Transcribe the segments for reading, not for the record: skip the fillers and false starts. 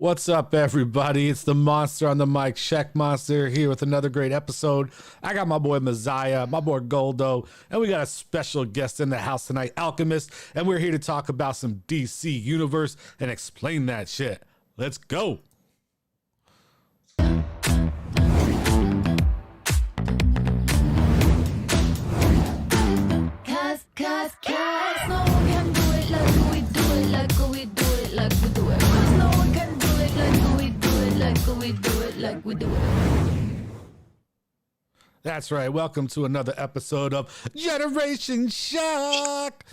What's up, everybody? It's the monster on the mic, Shaq Monster, here with another great episode. I got my boy Messiah, my boy Goldo, and we got a special guest in the house tonight, Alchemist, and we're here to talk about some DC Universe and explain that shit. Let's go. Cause no one can do it like we do it, like we do it, like we do it. Cause no one can do it like we do it, like we do it, like we do it. That's right. Welcome to another episode of Generation Shock.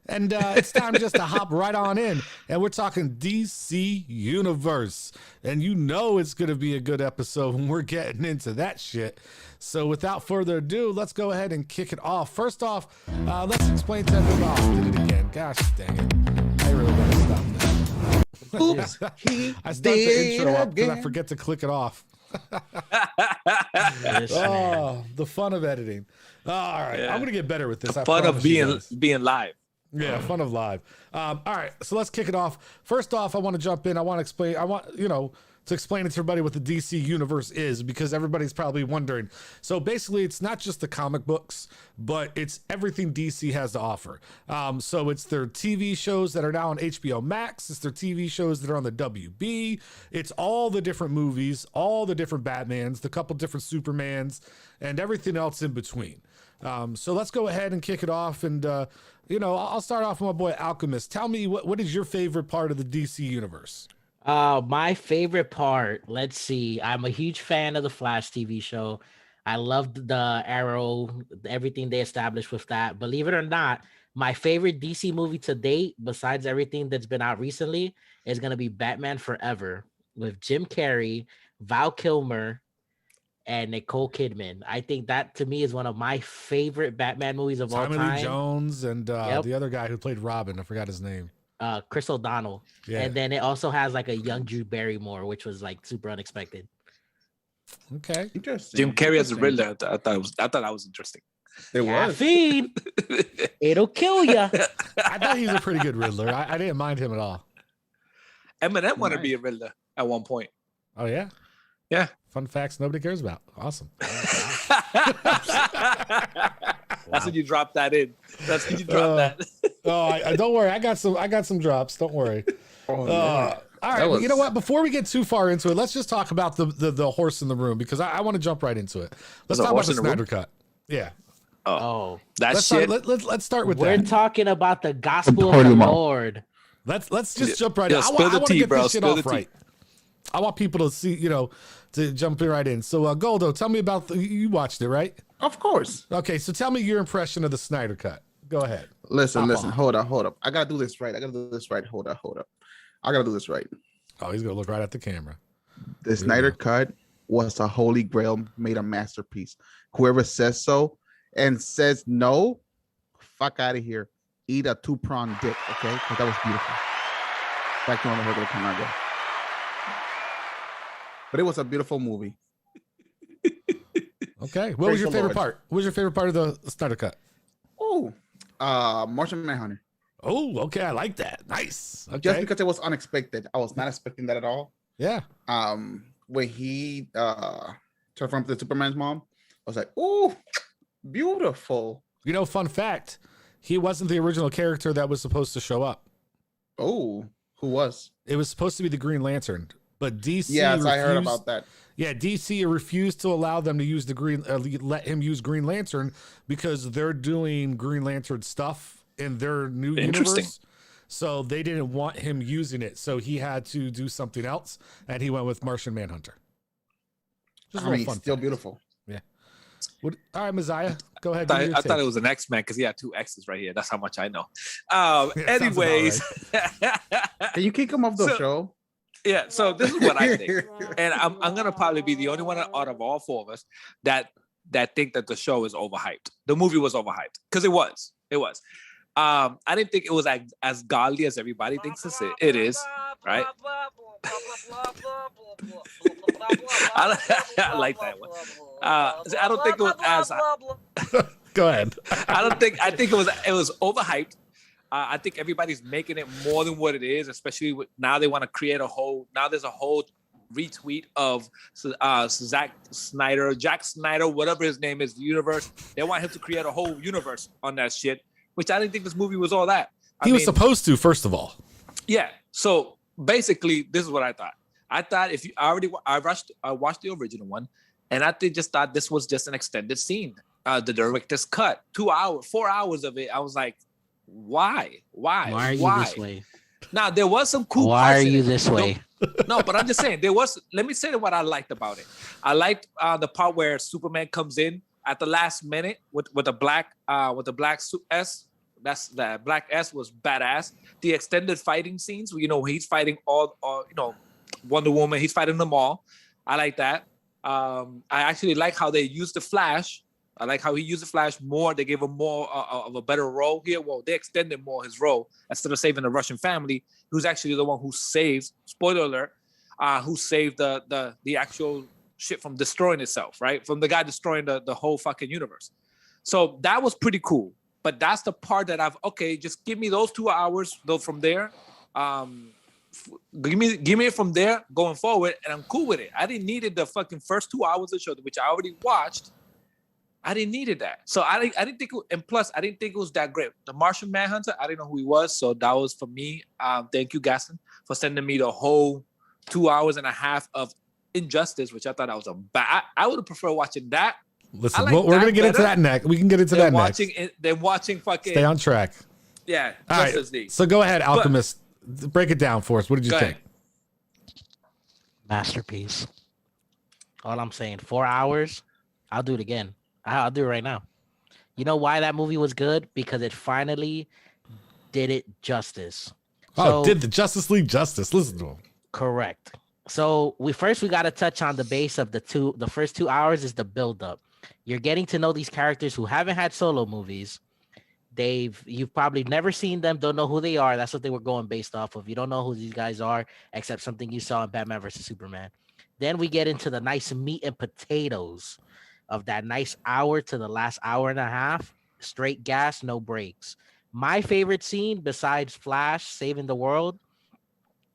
And it's time just to hop right on in. And we're talking DC Universe. And you know it's going to be a good episode when we're getting into that shit. So without further ado, let's go ahead and kick it off. First off, let's explain to everybody. Oh, did it again. Gosh dang it. I really got to stop that. Oops, I start the intro up because I forget to click it off. Oh, the fun of editing. All right. Yeah. I'm going to get better with this. Fun of being live. Yeah, fun of live. All right, so let's kick it off. First off, I want to jump in. I want to explain it to everybody what the DC Universe is, because everybody's probably wondering. So basically, it's not just the comic books, but it's everything DC has to offer. So it's their TV shows that are now on HBO Max. It's their TV shows that are on the WB. It's all the different movies, all the different Batmans, the couple different Supermans, and everything else in between. So let's go ahead and kick it off. And, I'll start off with my boy Alchemist. Tell me, what is your favorite part of the DC Universe? My favorite part, let's see. I'm a huge fan of the Flash TV show. I loved the Arrow, everything they established with that. Believe it or not, my favorite DC movie to date, besides everything that's been out recently, is going to be Batman Forever with Jim Carrey, Val Kilmer, and Nicole Kidman. I think that to me is one of my favorite Batman movies of all time. Tommy Lee Jones and the other guy who played Robin, I forgot his name. Chris O'Donnell. Yeah. And then it also has like a young Drew Barrymore, which was like super unexpected. Okay. Interesting. Jim Carrey as a Riddler. I thought that was interesting. It was. It'll kill you. I thought he was a pretty good Riddler. I didn't mind him at all. Eminem wanted to be a Riddler at one point. Oh, yeah? Yeah. Fun facts nobody cares about. Awesome. That's when you drop that in. That's when you drop that. Don't worry. I got some drops. Don't worry. All right. You know what? Before we get too far into it, let's just talk about the horse in the room, because I want to jump right into it. Let's talk about the Snyder Cut. Yeah. Oh, that's shit. Let's start with We're that. talking about the gospel of the Lord. Let's just jump right in. I want to get this shit off right. I want people to see, to jump in right in. So, Goldo, tell me about you watched it, right? Of course. Okay, so tell me your impression of the Snyder Cut. Go ahead. Listen. Hold up. I gotta do this right. Hold up. I gotta do this right. Oh, he's gonna look right at the camera. The Snyder Cut was a holy grail, made a masterpiece. Whoever says so and says no, fuck out of here. Eat a 2-prong dick, okay? Because that was beautiful. Back to on the regular camera. But it was a beautiful movie. Okay. What was your favorite part? What was your favorite part of the Snyder Cut? Oh, Martian Manhunter. Oh, okay. I like that. Nice. Okay. Just because it was unexpected. I was not expecting that at all. Yeah. When he transformed into Superman's mom, I was like, oh, beautiful. Fun fact, he wasn't the original character that was supposed to show up. Oh, who was? It was supposed to be the Green Lantern. But DC refused, I heard about that. Yeah, DC refused to allow them to use let him use Green Lantern, because they're doing Green Lantern stuff in their new universe. So they didn't want him using it. So he had to do something else, and he went with Martian Manhunter. Still beautiful. Yeah. All right, Messiah, go ahead. I thought it was an X-Men because he had 2 X's right here. That's how much I know. Anyways. Right. Can you kick him off the show? Yeah, so this is what I think, and I'm gonna probably be the only one out of all 4 of us that think that the show is overhyped. The movie was overhyped because it was. I didn't think it was as godly as everybody thinks it is, right? I like that one. I don't think it was as. Go ahead. I think it was overhyped. I think everybody's making it more than what it is, especially now they want to create a whole. Now there's a whole retweet of Zack Snyder, Jack Snyder, whatever his name is, the universe. They want him to create a whole universe on that shit, which I didn't think this movie was all that. He was supposed to, first of all. Yeah. So basically, this is what I thought. I thought if you I watched the original one, and I just thought this was just an extended scene. The director's cut, 2 hours, 4 hours of it. I was like, why? Why are you this way? Now there was some cool. Why parts are you in it. this way? No, but I'm just saying there was. Let me say what I liked about it. I liked the part where Superman comes in at the last minute with the black S. That's the black S was badass. The extended fighting scenes, he's fighting all Wonder Woman. He's fighting them all. I like that. I actually like how they used the Flash. I like how he used the Flash more. They gave him more of a better role here. Well, they extended more his role instead of saving the Russian family, who's actually the one who saved. Spoiler alert, who saved the actual shit from destroying itself, right? From the guy destroying the whole fucking universe. So that was pretty cool. But that's the part that just give me those 2 hours though from there. Give me it from there going forward, and I'm cool with it. I didn't need it the fucking first 2 hours of the show, which I already watched. I didn't need that. So I didn't think, and plus I didn't think it was that great. The Martian Manhunter, I didn't know who he was, so that was for me. Thank you, Gaston, for sending me the whole 2 hours and a half of Injustice, which I thought that was a bad. I would have preferred watching that. Listen, we're gonna get into that next. We can get into that next. Then watching fucking. Stay on track. Yeah. All right. So go ahead, Alchemist. Break it down for us. What did you think? Masterpiece. All I'm saying, 4 hours. I'll do it again. I'll do it right now. You know why that movie was good? Because it finally did it justice. Did the Justice League justice? Listen to him. Correct. So we got to touch on the base of the first 2 hours is the buildup. You're getting to know these characters who haven't had solo movies. You've probably never seen them, don't know who they are. That's what they were going based off of. You don't know who these guys are, except something you saw in Batman versus Superman. Then we get into the nice meat and potatoes of that nice hour to the last hour and a half, straight gas, no breaks. My favorite scene, besides Flash saving the world,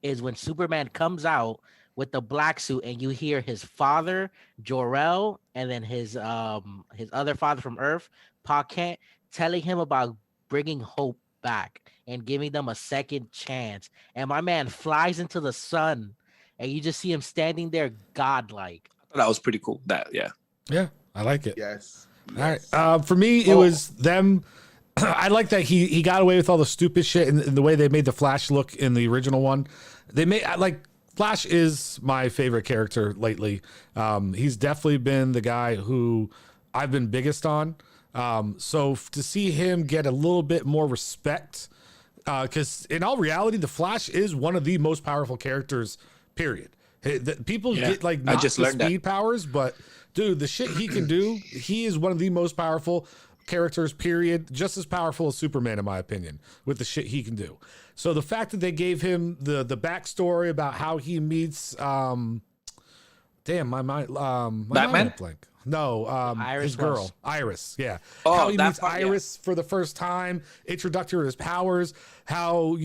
is when Superman comes out with the black suit and you hear his father, Jor-El, and then his other father from Earth, Pa Kent, telling him about bringing hope back and giving them a second chance. And my man flies into the sun, and you just see him standing there godlike. That was pretty cool. Yeah, I like it. Yes. All right. For me, it was them. I like that he got away with all the stupid shit and the way they made the Flash look in the original one. Flash is my favorite character lately. He's definitely been the guy who I've been biggest on. So to see him get a little bit more respect, because in all reality, the Flash is one of the most powerful characters, period. People get not I just the learned speed powers, but dude, the shit he can do, he is one of the most powerful characters, period. Just as powerful as Superman, in my opinion, with the shit he can do. So the fact that they gave him the backstory about how he meets, my mind Batman? blank. No, his girl, Iris. Yeah. Oh, how he that meets part, Iris for the first time, introductory to his powers, how,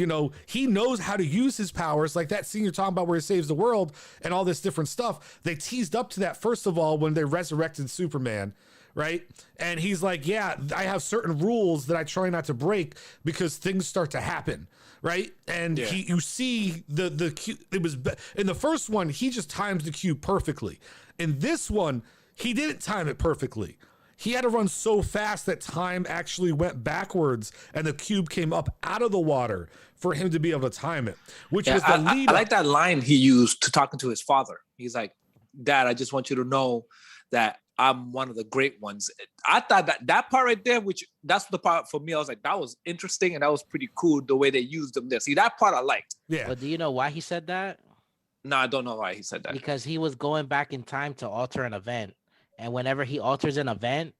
he knows how to use his powers. Like that scene you're talking about where he saves the world and all this different stuff. They teased up to that, first of all, when they resurrected Superman, right? And he's like, yeah, I have certain rules that I try not to break because things start to happen. Right. And you see the cube. It was in the first one, he just times the cube perfectly. In this one, he didn't time it perfectly. He had to run so fast that time actually went backwards and the cube came up out of the water for him to be able to time it, which was the lead. I like that line he used to talking to his father. He's like, Dad, I just want you to know that I'm one of the great ones. I thought that part right there, that's the part for me, I was like, that was interesting and that was pretty cool the way they used them there. See, that part I liked. Yeah. But do you know why he said that? No, I don't know why he said that. Because he was going back in time to alter an event. And whenever he alters an event,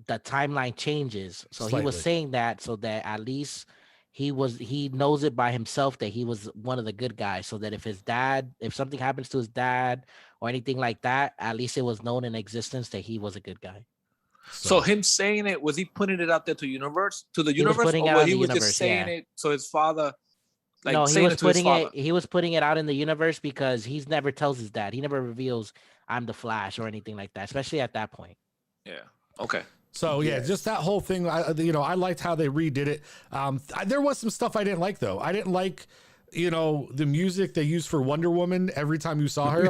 the timeline changes. So Slightly. He was saying that so that at least he knows it by himself that he was one of the good guys. So that if something happens to his dad or anything like that, at least it was known in existence that he was a good guy. So him saying it, was he putting it out there to the universe, He was or putting it out was in he the was universe, just saying yeah. it so his father, like No, he saying was it to his putting father? it. He was putting it out in the universe because he never tells his dad. He never reveals I'm the Flash or anything like that, especially at that point. Yeah. Okay. So yeah, just that whole thing. I liked how they redid it. There was some stuff I didn't like though. I didn't like, the music they used for Wonder Woman every time you saw her.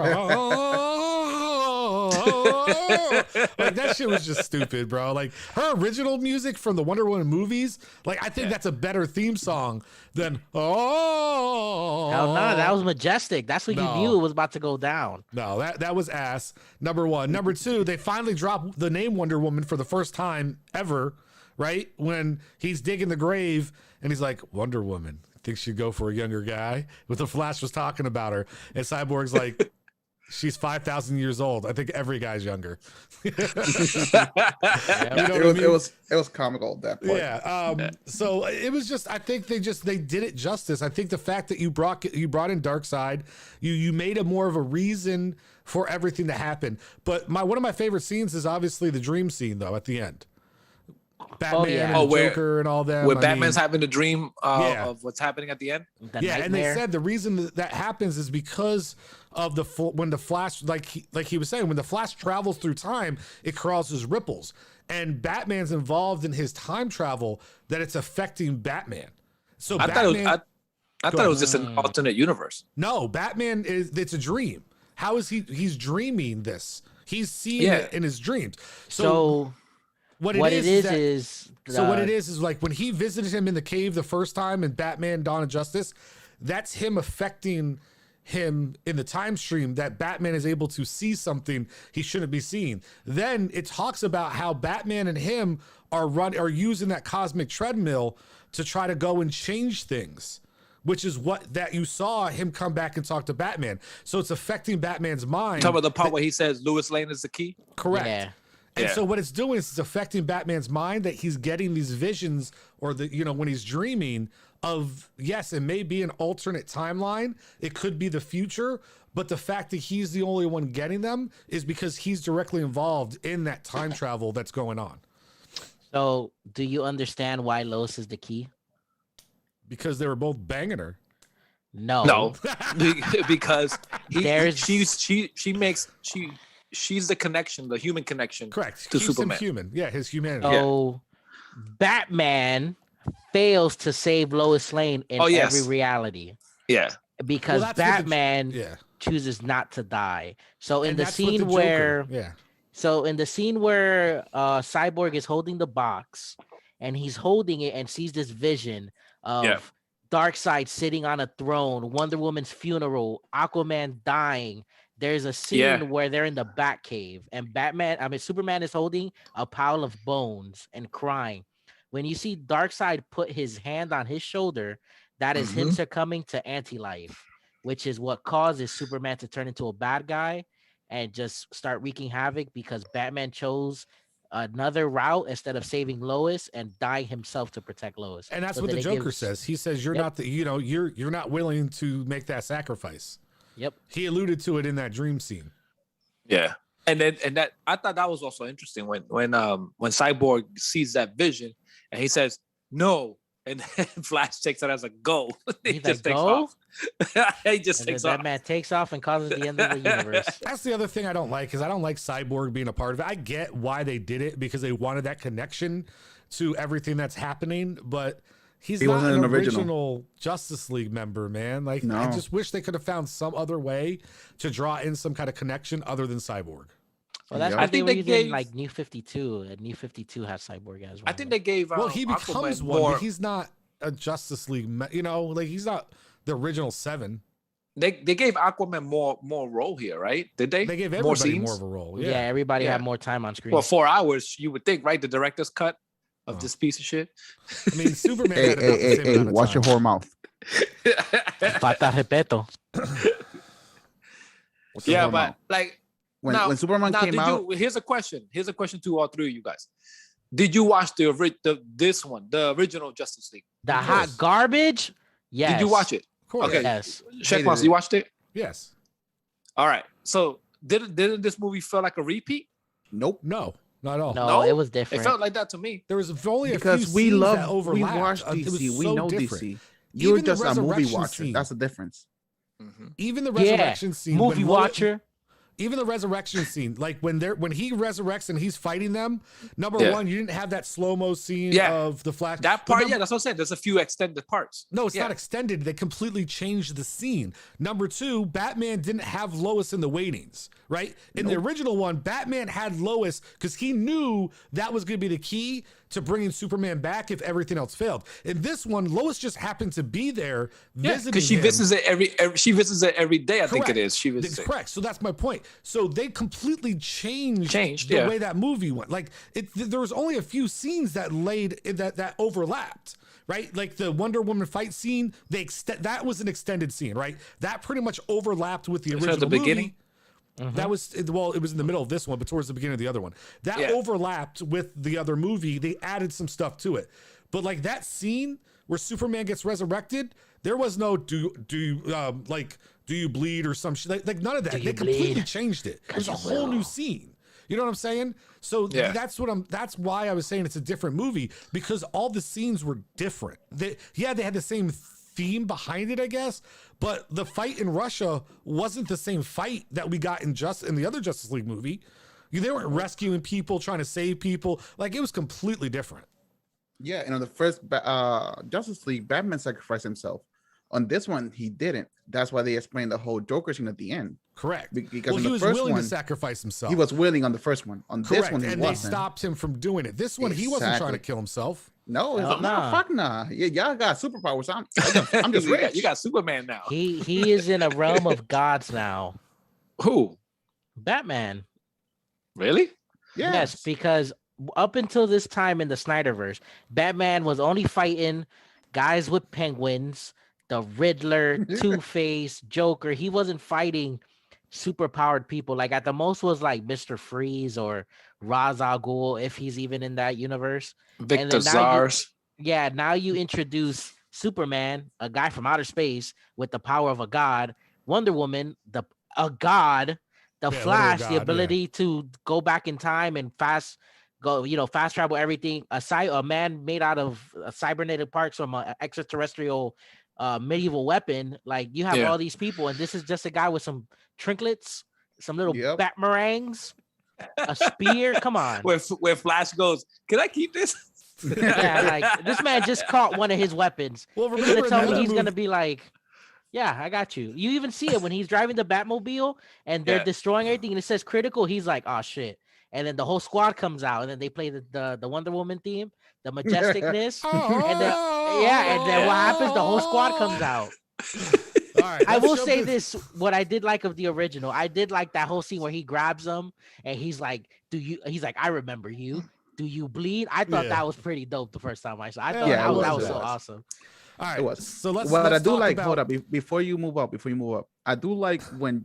Like that shit was just stupid, bro. Like her original music from the Wonder Woman movies, like I think that's a better theme song than Hell no, that was majestic. That's when you knew it was about to go down. No, that was ass. Number one. Number two, they finally dropped the name Wonder Woman for the first time ever, right? When he's digging the grave and he's like, Wonder Woman, think she'd go for a younger guy? But the Flash was talking about her, and Cyborg's like, she's 5,000 years old. I think every guy's younger. It was comical at that point. Yeah. So it was just, I think they did it justice. I think the fact that you brought in Darkseid, you made it more of a reason for everything to happen. But one of my favorite scenes is obviously the dream scene though at the end. Batman and Joker and all them. Where Batman's having a dream of what's happening at the end. And they said the reason that happens is because of when the Flash, like he was saying, when the Flash travels through time, it causes ripples, and Batman's involved in his time travel, that it's affecting Batman. So I thought it was just an alternate universe. No, Batman it's a dream. How is he's dreaming this? He's seeing it in his dreams. So what it is is like when he visited him in the cave the first time in Batman Dawn of Justice, that's him affecting him in the time stream, that Batman is able to see something he shouldn't be seeing. Then it talks about how Batman and him are using that cosmic treadmill to try to go and change things, which is what that you saw him come back and talk to Batman. So it's affecting Batman's mind. Talk about the part where he says Lois Lane is the key. Correct. Yeah. And so what it's doing is it's affecting Batman's mind, that he's getting these visions, or when he's dreaming of, yes, it may be an alternate timeline. It could be the future, but the fact that he's the only one getting them is because he's directly involved in that time travel that's going on. So do you understand why Lois is the key? Because they were both banging her. No, because she's the connection, the human connection. Correct. To Keeps Superman. him human. Yeah, his humanity. So Batman fails to save Lois Lane in every reality. Yeah. Because Batman chooses not to die. So in the scene where Cyborg is holding the box and he's holding it and sees this vision of Darkseid sitting on a throne, Wonder Woman's funeral, Aquaman dying. There's a scene where they're in the Batcave and Superman is holding a pile of bones and crying. When you see Darkseid put his hand on his shoulder, that is him succumbing to anti-life, which is what causes Superman to turn into a bad guy and just start wreaking havoc, because Batman chose another route instead of saving Lois and dying himself to protect Lois. And that's what the Joker says. He says you're not you're not willing to make that sacrifice. Yep. He alluded to it in that dream scene. Yeah. And that I thought that was also interesting when Cyborg sees that vision and he says no, and then Flash takes it as a go. He just takes off. He just takes off. Batman takes off and causes the end of the universe. That's the other thing I don't like, is I don't like Cyborg being a part of it. I get why they did it, because they wanted that connection to everything that's happening, but he not an original Justice League member, man. Like, no. I just wish they could have found some other way to draw in some kind of connection other than Cyborg. Well, that's I think they gave like New 52, and New 52 has Cyborg as well. I think they gave. Well, he becomes one, but he's not a Justice League. Like he's not the original 7. They gave Aquaman more role here, right? Did they? They gave everybody more of a role. Yeah, everybody had more time on screen. Well, 4 hours, you would think, right? The director's cut of this piece of shit. I mean, Superman. Hey, watch your whore mouth. Falta respeto. Yeah, but like when Superman came out, here's a question to all three of you guys. Did you watch this one, the original Justice League? The hot garbage? Yes. Did you watch it? Of course. Okay. Yes. Checkbox, you watched it? Yes. All right. So didn't this movie feel like a repeat? Nope. No, Not at all. No, No? it was It different. felt like that to me. There was only a Because few we scenes love, that we overlapped. watch It was DC, we so know different. DC. You're Even the just a movie resurrection watcher. scene. That's the difference. Even the yeah, resurrection scene, movie when watcher. even the resurrection scene, like when he resurrects and he's fighting them. Number Yeah. one, you didn't have that slow-mo scene Yeah. of the Flash. That But part, number- yeah, that's what I'm saying. There's a few extended parts. No, it's Yeah. not extended. They completely changed the scene. Number two, Batman didn't have Lois in the waitings, right? In the original one, Batman had Lois because he knew that was going to be the key to bringing Superman back if everything else failed. In this one, Lois just happened to be there Yeah, visiting because she him. visits it she visits it every day. I think it Correct. is. She visits That's it. correct. So that's my point. So they completely changed the yeah. way that movie went. Like there was only a few scenes that that overlapped, right? Like the Wonder Woman fight scene, that was an extended scene, right? That pretty much overlapped with the So original at the beginning? movie. That was it was in the middle of this one, but towards the beginning of the other one. That Yeah. overlapped with the other movie. They added some stuff to it, but like that scene where Superman gets resurrected, there was no do you bleed or some shit like none of that. Do They you completely bleed? changed it. It was a you whole new will. scene. You know what I'm saying? So Yeah. that's why I was saying it's a different movie because all the scenes were different. They had the same theme behind it, I guess, but the fight in Russia wasn't the same fight that we got in the other Justice League movie. They weren't rescuing people, trying to save people. Like it was completely different. Yeah, and on the first Justice League, Batman sacrificed himself. On this one, he didn't. That's why they explained the whole Joker scene at the end. Correct. Because well, in he the was first willing one, to sacrifice himself. he was willing on the first one. On correct, this one, he and they wasn't. stopped him from doing it. This one, he wasn't trying to Exactly. kill himself. No, Hell it's no, nah. fuck nah. Yeah, y'all got superpowers. I'm just rich. You got Superman now. He is in a realm of gods now. Who? Batman. Really? Yes, because up until this time in the Snyderverse, Batman was only fighting guys with penguins, the Riddler, Two-Face, Joker. He wasn't fighting super powered people. Like at the most was like Mr. Freeze or Ra's al Ghul, if he's even in that universe. Victor now Zars. Yeah, now you introduce Superman, a guy from outer space with the power of a god, Wonder Woman, a god, the Yeah, Flash, literally the God, ability to go back in time and fast travel everything. A man made out of cybernetic parts from an extraterrestrial medieval weapon. Like you have Yeah. all these people, and this is just a guy with some trinklets, some little Yep. bat meringues, a spear. Come on. Where Flash goes, can I keep this? Yeah, like this man just caught one of his weapons. Well, You're remember gonna tell in the me other he's gonna movie- be like, yeah, I got you. You even see it when he's driving the Batmobile and they're Yeah. destroying everything and it says critical. He's like, oh shit. And then the whole squad comes out and then they play the Wonder Woman theme, the majesticness. and then and then what happens? The whole squad comes out. All right, I let's will jump say in. this: what I did like of the original, I did like that whole scene where he grabs them and he's like, He's like, I remember you. Do you bleed? I thought Yeah. that was pretty dope the first time I saw. I Yeah, thought it that was was, so it was. awesome. All right, It was. so let's. What let's I do talk like, about, hold up, before you move up, I do like when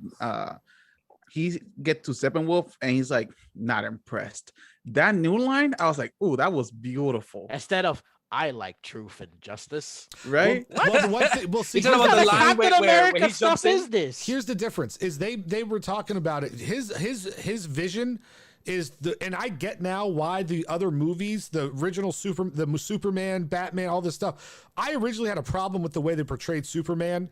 he get to Steppenwolf and he's like not impressed. That new line, I was like, oh, that was beautiful, Instead of I like truth and justice. right? Well, the one thing, well, see, You talking What about kind the of line Captain where America he stuff jumps in? is this? here's the difference: is they were talking about it. His vision is and I get now why the other movies, the original Superman, Batman, all this stuff. I originally had a problem with the way they portrayed Superman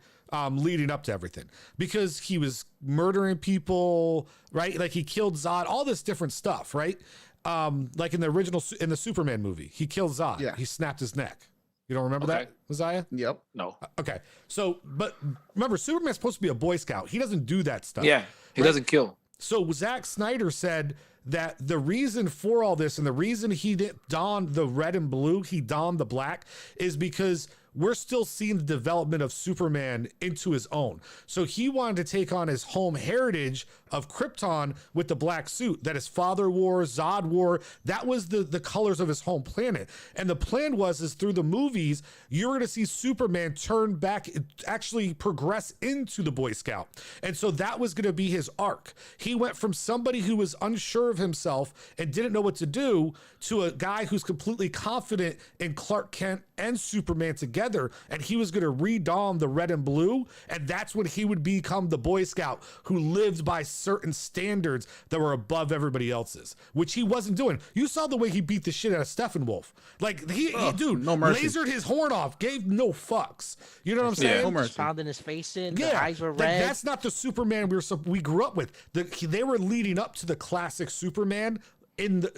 leading up to everything because he was murdering people, right? Like he killed Zod, all this different stuff, right? Like in the Superman movie, he killed Zod. Yeah. He snapped his neck. You don't remember Okay. that, Messiah? Yep. No. Okay. So, but remember, Superman's supposed to be a Boy Scout. He doesn't do that stuff. Yeah, he Right. doesn't kill. So Zack Snyder said that the reason for all this and the reason he didn't don the red and blue, he donned the black, is because we're still seeing the development of Superman into his own. So he wanted to take on his home heritage of Krypton with the black suit that his father wore, Zod wore. That was the colors of his home planet. And the plan is through the movies, you're going to see Superman turn back, actually progress into the Boy Scout. And so that was going to be his arc. He went from somebody who was unsure of himself and didn't know what to do to a guy who's completely confident in Clark Kent and Superman together, and he was going to redom the red and blue, and that's when he would become the Boy Scout who lived by certain standards that were above everybody else's, which he wasn't doing. You saw the way he beat the shit out of Steppenwolf. Like he dude, no mercy. lasered his horn off, gave no fucks. You know what I'm saying? No mercy. Pounding his face in. Yeah, The eyes were like, red. that's not the Superman we grew up with. They were leading up to the classic Superman.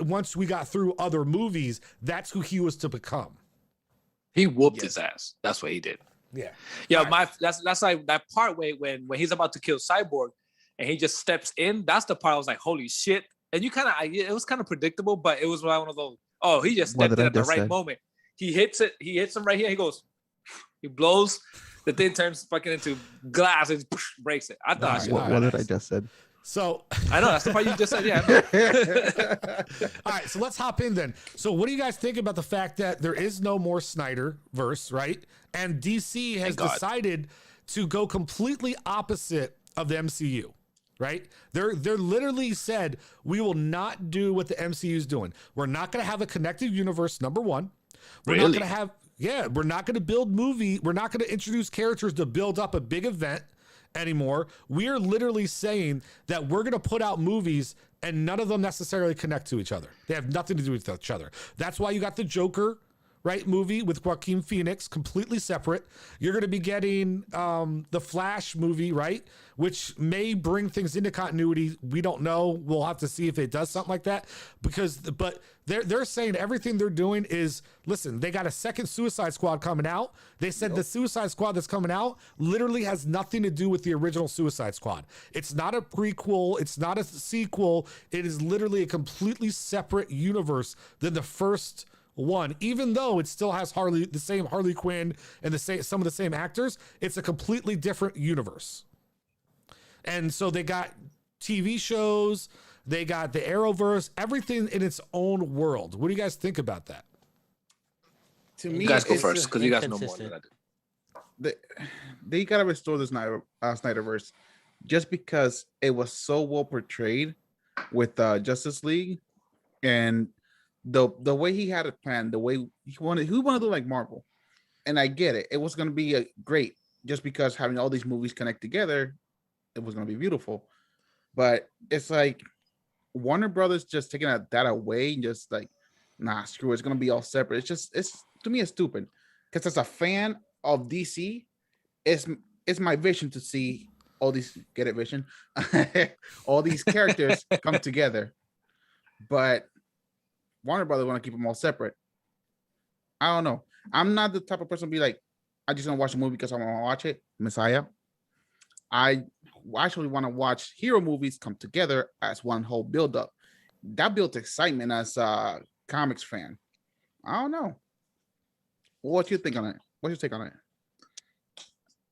Once we got through other movies, that's who he was to become. He whooped his ass. That's what he did. Yeah. Yeah, that's like that part when he's about to kill Cyborg and he just steps in. That's the part I was like, holy shit. And it was kind of predictable, but it was one of those, oh, he just stepped in at the right moment. He hits him right here. He goes, he blows. The thing turns fucking into glass and breaks it. I thought What did I just said? So I know that's the part you just said. Yeah. I know. all right, so let's hop in then. So what do you guys think about the fact that there is no more Snyder verse, right? And DC has decided to go completely opposite of the MCU, right? They're literally said, we will not do what the MCU is doing. We're not going to have a connected universe, number one. We're not going to have, we're not going to build movie. We're not going to introduce characters to build up a big event anymore. We are literally saying that we're going to put out movies and none of them necessarily connect to each other. They have nothing to do with each other. That's why you got the Joker, right, movie with Joaquin Phoenix, completely separate. You're going to be getting the Flash movie, right, which may bring things into continuity. We don't know. We'll have to see if it does something like that. But they're saying everything they're doing is, listen, they got a second Suicide Squad coming out. They said the Suicide Squad that's coming out literally has nothing to do with the original Suicide Squad. It's not a prequel. It's not a sequel. It is literally a completely separate universe than the first one, even though it still has the same Harley Quinn and some of the same actors. It's a completely different universe. And so they got TV shows, they got the Arrowverse, everything in its own world. What do you guys think about that? To me, You guys go it's first because you guys know more inconsistent. than I do. they gotta restore the Snyderverse, just because it was so well portrayed with Justice League, and the way he had it planned, the way he wanted to do like Marvel, and I get it. It was gonna be great, just because having all these movies connect together, it was gonna be beautiful. But it's like Warner Brothers just taking that away and just like, nah, screw it. It's gonna be all separate. It's to me, it's stupid. Because as a fan of DC, it's my vision to see all these vision, all these characters come together. But Warner Brothers want to keep them all separate. I don't know. I'm not the type of person to be like, I just want to watch a movie because I want to watch it. Messiah. I actually want to watch hero movies come together as one whole build-up. That builds excitement as a comics fan. I don't know. What you think on it? What's your take on it?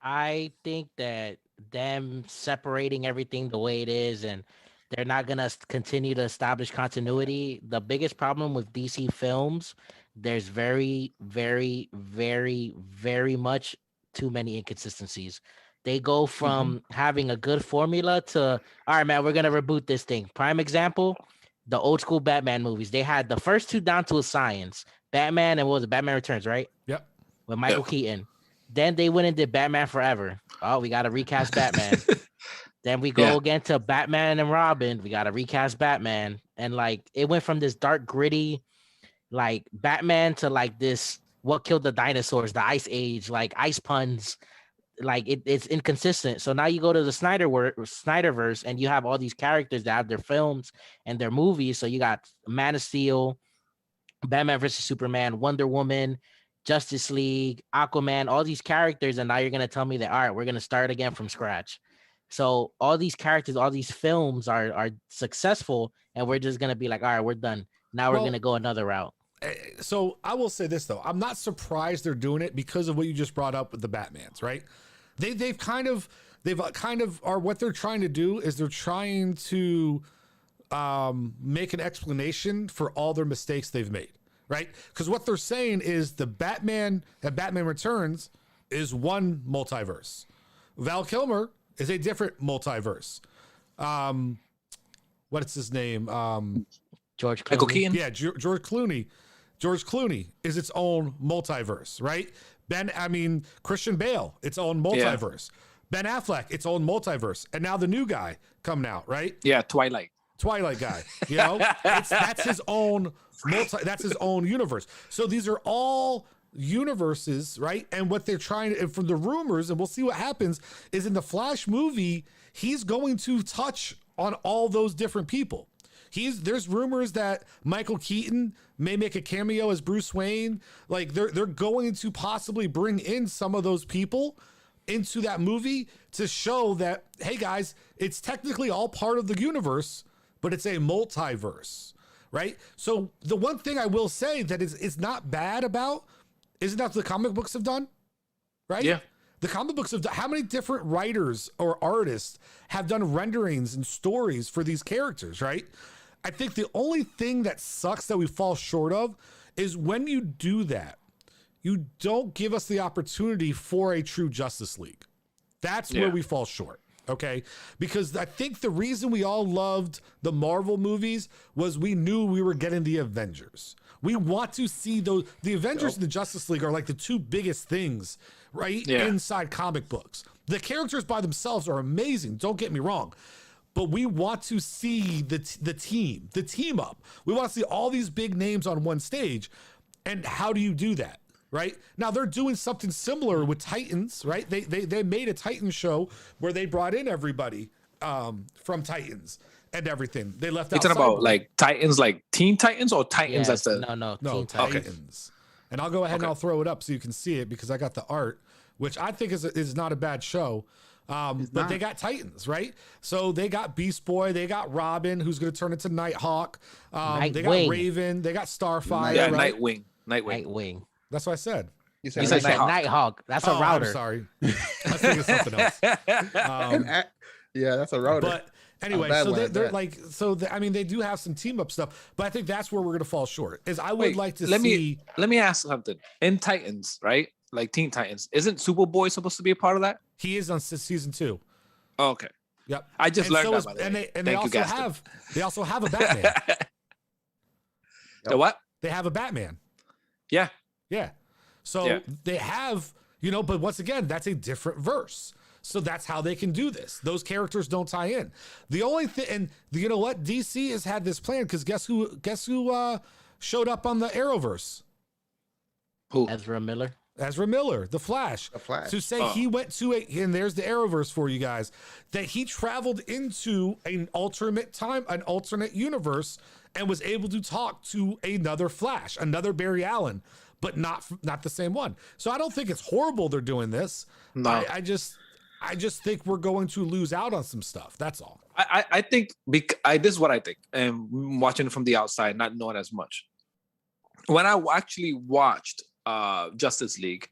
I think that them separating everything the way it is, and they're not going to continue to establish continuity. The biggest problem with DC films, there's very, very, very, very much too many inconsistencies. They go from having a good formula to, all right, man, we're going to reboot this thing. Prime example, the old school Batman movies. They had the first two down to a science. Batman and what was it? Batman Returns, right? Yep. With Michael Keaton. Then they went and did Batman Forever. Oh, we got to recast Batman. Then we go again to Batman and Robin. We got to recast Batman. And like, it went from this dark, gritty, like Batman to like this, what killed the dinosaurs, the Ice Age, like ice puns. Like it's inconsistent. So now you go to the Snyderverse and you have all these characters that have their films and their movies. So you got Man of Steel, Batman versus Superman, Wonder Woman, Justice League, Aquaman, all these characters. And now you're going to tell me that, all right, we're going to start again from scratch. So all these characters, all these films are successful, and we're just going to be like, all right, we're done. Now we're going to go another route. So I will say this, though. I'm not surprised they're doing it because of what you just brought up with the Batmans, right? They've kind of are what they're trying to do is they're trying to make an explanation for all their mistakes they've made, right? Because what they're saying is the Batman and Batman Returns is one multiverse. Val Kilmer is a different multiverse. What's his name? George Clooney. Michael Keaton. Yeah, George Clooney. George Clooney is its own multiverse, right? Christian Bale, its own multiverse. Ben Affleck, its own multiverse. And now the new guy coming out, right? Yeah, Twilight guy, you know, that's his own that's his own universe. So these are all universes, right? And what they're trying to, and from the rumors, and we'll see what happens, is in the Flash movie, he's going to touch on all those different people. There's rumors that Michael Keaton may make a cameo as Bruce Wayne. Like they're going to possibly bring in some of those people into that movie to show that, hey guys, it's technically all part of the universe, but it's a multiverse, right? So the one thing I will say that is not bad about is that the comic books have done, right? Yeah. The comic books have done, how many different writers or artists have done renderings and stories for these characters, right? I think the only thing that sucks that we fall short of is when you do that, you don't give us the opportunity for a true Justice League. That's where we fall short. Okay. Because I think the reason we all loved the Marvel movies was we knew we were getting the Avengers. We want to see the Avengers and the Justice League are like the two biggest things, right? Yeah. Inside comic books. The characters by themselves are amazing. Don't get me wrong. But we want to see the team up. We want to see all these big names on one stage. And how do you do that? Right now, they're doing something similar with Titans, right? They made a Titan show where they brought in everybody from Titans and everything. They left out. You're talking about like Titans, like Teen Titans, or Titans? That's the no Teen Titans. Okay. And I'll go ahead and I'll throw it up so you can see it because I got the art, which I think is not a bad show. But they got Titans, right? So they got Beast Boy, they got Robin, who's going to turn into Nighthawk. They got Raven, they got Starfire. Yeah, right? Nightwing. That's what I said. You said Nighthawk. That's a router. I'm sorry. I was thinking of something else. Yeah, that's a router. But anyway, so they're like, they do have some team up stuff, but I think that's where we're going to fall short. Is I would like to see. Let me ask something. In Titans, right? Like Teen Titans, isn't Superboy supposed to be a part of that? He is on season 2. Oh, okay. Yep. I just learned that. By the and way. they also have a Batman. The what? They have a Batman. Yeah. Yeah. So they have, but once again, that's a different verse. So that's how they can do this. Those characters don't tie in. The only thing, and you know what? DC has had this plan because guess who showed up on the Arrowverse? Who? Ezra Miller, the Flash. To say he went to and there's the Arrowverse for you guys, that he traveled into an alternate universe and was able to talk to another Flash, another Barry Allen, but not the same one. So I don't think it's horrible they're doing this. No. I just think we're going to lose out on some stuff. That's all. I think this is what I think. And watching it from the outside, not knowing as much. When I actually watched Justice League,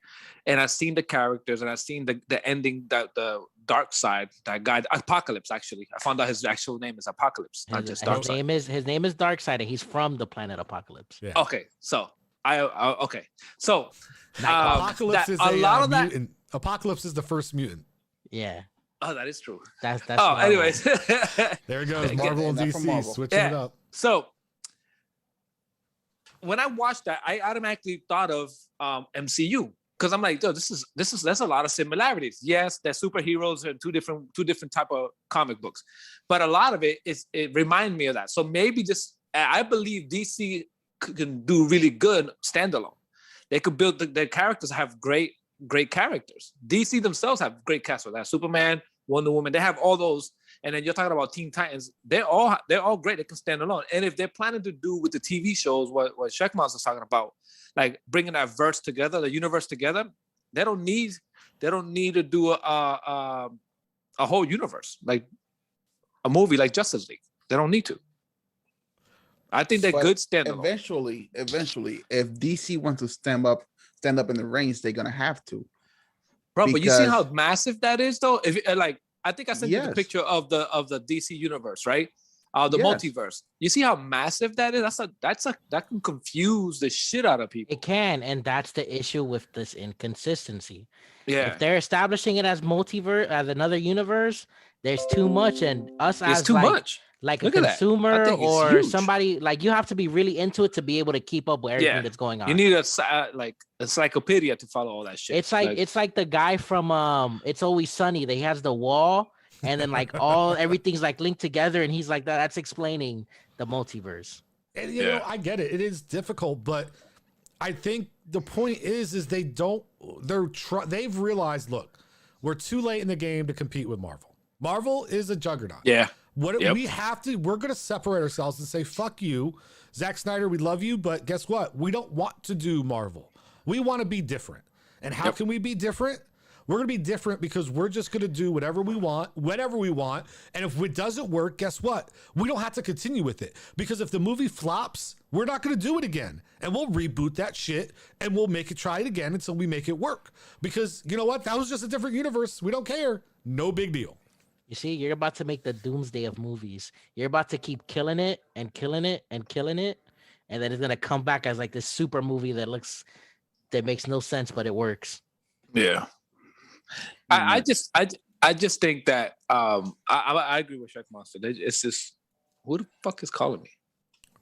and I've seen the characters, and I've seen the ending, that the Dark Side, that guy Apocalypse. Actually, I found out his actual name is Apocalypse, not just Dark Side. His name is Darkseid, and he's from the planet Apocalypse. Yeah. Okay, so so Apocalypse is a lot of mutant. Apocalypse is the first mutant. Yeah. Oh, that is true. That's oh, anyways. There it goes. Marvel and DC switching it up. So when I watched that, I automatically thought of MCU, because I'm like, there's a lot of similarities. Yes, they're superheroes and two different type of comic books, but a lot of it reminds me of that. So maybe I believe DC can do really good standalone. They could build their characters, have great characters. DC themselves have great cast. They have Superman, Wonder Woman. They have all those. And then you're talking about Teen Titans. They're all great. They can stand alone. And if they're planning to do with the TV shows, what Shekmaz was talking about, like bringing that verse together, the universe together, they don't need to do a whole universe, like a movie like Justice League. They don't need to. I think they're good standalone. Eventually, if DC wants to stand up in the range, they're gonna have to. Bro, but you see how massive that is, though. If I think I sent you the picture of the DC universe, right? The multiverse. You see how massive that is? That can confuse the shit out of people. It can, and that's the issue with this inconsistency. Yeah. If they're establishing it as multiverse, as another universe, there's too much, and it's too much. like a Look at that. I consumer think it's or huge. somebody, like you have to be really into it to be able to keep up with everything that's going on. You need a like encyclopedia to follow all that shit. It's like the guy from It's Always Sunny. They has the wall, and then like everything's like linked together, and he's like that's explaining the multiverse. And you know, I get it. It is difficult, but I think the point is they've realized, look, we're too late in the game to compete with Marvel. Marvel is a juggernaut. Yeah. We have to, we're going to separate ourselves and say, fuck you, Zack Snyder, we love you, but guess what? We don't want to do Marvel. We want to be different. And how can we be different? We're going to be different because we're just going to do whatever we want, whenever we want. And if it doesn't work, guess what? We don't have to continue with it. Because if the movie flops, we're not going to do it again. And we'll reboot that shit and we'll try it again until we make it work. Because you know what? That was just a different universe. We don't care. No big deal. You see, you're about to make the doomsday of movies. You're about to keep killing it and killing it and killing it. And then it's going to come back as like this super movie that makes no sense, but it works. Yeah. I just think that I agree with Shrek Monster. It's just, who the fuck is calling me?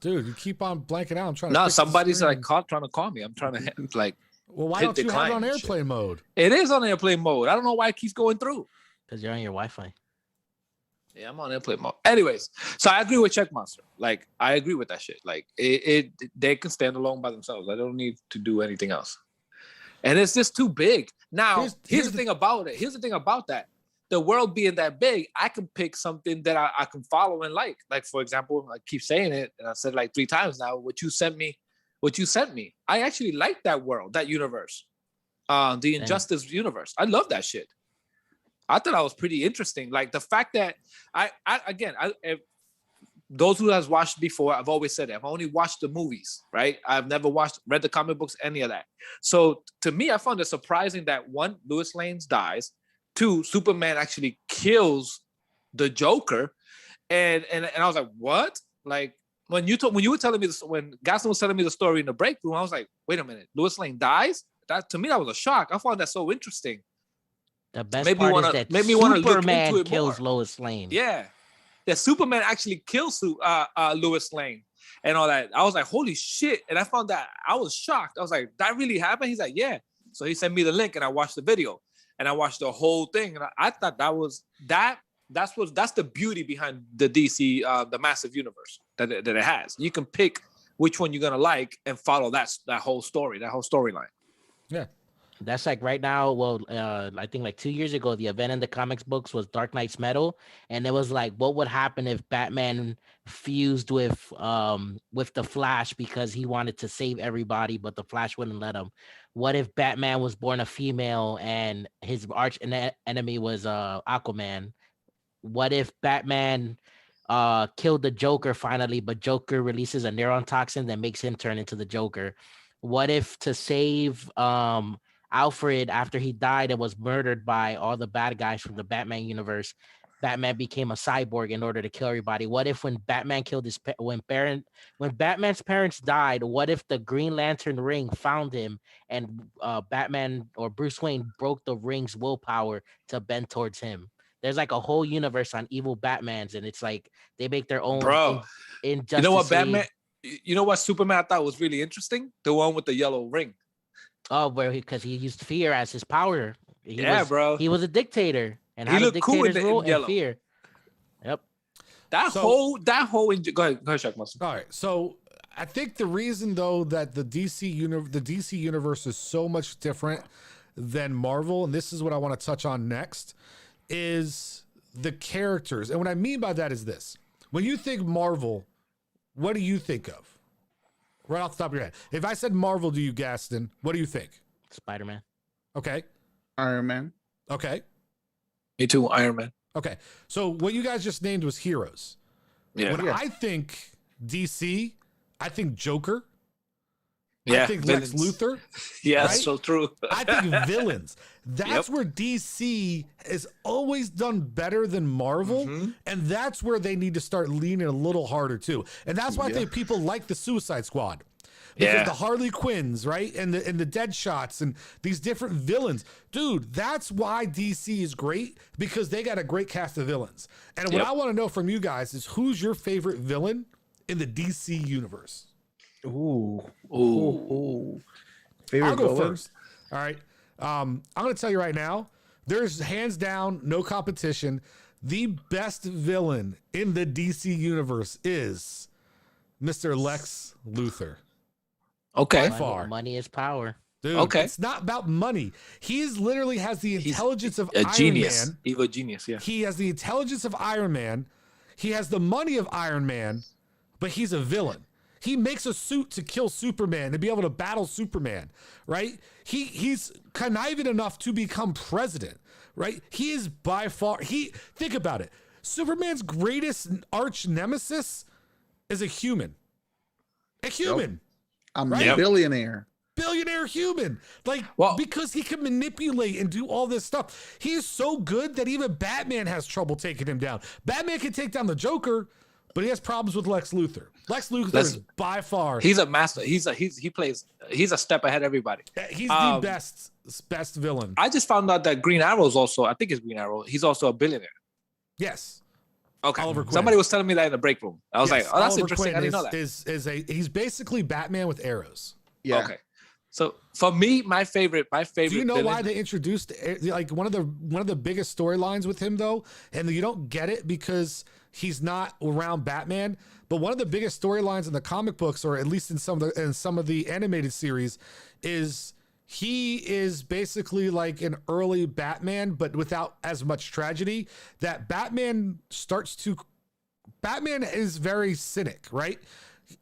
Dude, you keep on blanking out. I'm trying to. No, somebody's like trying to call me. I'm trying to like. Well, why don't you have it on airplane mode? It is on airplane mode. I don't know why it keeps going through. Because you're on your Wi-Fi. Yeah, I'm on airplane mode. Anyways, so I agree with Check Monster. Like, I agree with that shit. Like, they can stand alone by themselves. I don't need to do anything else. And it's just too big. Now, here's the thing about it. Here's the thing about that. The world being that big, I can pick something that I can follow and like. Like, for example, I keep saying it, and I said like 3 times now, what you sent me. I actually like that world, that universe. The Injustice universe. I love that shit. I thought that was pretty interesting. Like the fact that if those who has watched before, I've always said that I've only watched the movies, right? I've never read the comic books, any of that. So to me, I found it surprising that 1, Lois Lane dies. 2, Superman actually kills the Joker, and I was like, what? Like when you were telling me this, when Gaston was telling me the story in the break room, I was like, wait a minute, Lois Lane dies? That to me, that was a shock. I found that so interesting. The best part is that Superman kills Lois Lane. Yeah, that Superman actually kills Lois Lane and all that. I was like, holy shit. And I found that I was shocked. I was like, that really happened? He's like, yeah. So he sent me the link and I watched the video and I watched the whole thing. And I thought that's the beauty behind the DC, the massive universe that it has. You can pick which one you're going to like and follow that whole story, that whole storyline. Yeah. That's like right now. Well, I think like 2 years ago, the event in the comics books was Dark Knight's Metal, and it was like, what would happen if Batman fused with the Flash because he wanted to save everybody, but the Flash wouldn't let him? What if Batman was born a female and his arch enemy was Aquaman? What if Batman killed the Joker finally, but Joker releases a neuron toxin that makes him turn into the Joker? What if to save Alfred after he died and was murdered by all the bad guys from the Batman universe, Batman became a cyborg in order to kill everybody? What if when Batman killed when Batman's parents died, what if the Green Lantern ring found him and Batman or Bruce Wayne broke the ring's willpower to bend towards him? There's like a whole universe on evil Batmans, and it's like they make their own injustice. You know what, Batman? You know what Superman I thought was really interesting? The one with the yellow ring. Oh, because he used fear as his power. Bro. He was a dictator, and he looked cool in rule yellow. And fear. Yep. Go ahead, Shaq Muscle. All right, so I think the reason though that the DC universe is so much different than Marvel, and this is what I want to touch on next, is the characters. And what I mean by that is this: when you think Marvel, what do you think of? Right off the top of your head. If I said Marvel to you, Gaston, what do you think? Spider-Man. Okay. Iron Man. Okay. Me too, Iron Man. Okay. So what you guys just named was heroes. Yeah. When I think DC, I think Joker. Yeah, I think villains. Lex Luthor. Yeah, right? That's so true. I think villains. That's where DC has always done better than Marvel. Mm-hmm. And that's where they need to start leaning a little harder too. And that's why I think people like the Suicide Squad. because Yeah. the Harley Quinns, right, and the Deadshots and these different villains, dude. That's why DC is great, because they got a great cast of villains. And what Yep. I want to know from you guys is, who's your favorite villain in the DC universe? Ooh. Ooh. Favorite I'll go villain? first. All right. I'm going to tell you right now, there's hands down no competition. The best villain in the DC universe is Mr. Lex Luthor. Okay. By far. Money is power. Dude, Okay. it's not about money. He is literally has the He's intelligence of a Iron genius. Man. Evil genius. Yeah. He has the intelligence of Iron Man. He has the money of Iron Man, but he's a villain. He makes a suit to kill Superman, to be able to battle Superman, right? He's conniving enough to become president, right? He is by far, think about it. Superman's greatest arch nemesis is a human. A human. I'm Right? a billionaire. Billionaire human, like, Well- because he can manipulate and do all this stuff. He is so good that even Batman has trouble taking him down. Batman can take down the Joker, but he has problems with Lex Luthor. Lex Luthor is by far He's a master. He's a step ahead of everybody. he's the best villain. I just found out that Green Arrow is also, I think it's Green Arrow. He's also a billionaire. Yes, Okay. Oliver Queen. Somebody was telling me that in the break room. I was Yes, like, oh, that's Oliver interesting. Queen I didn't know that. he's basically Batman with arrows. Yeah. Okay. So for me, my favorite Do you know villain, why they introduced, like, one of the biggest storylines with him, though, and you don't get it because he's not around Batman, but one of the biggest storylines in the comic books, or at least in some of the animated series, is he is basically like an early Batman, but without as much tragedy. That Batman is very cynic, right?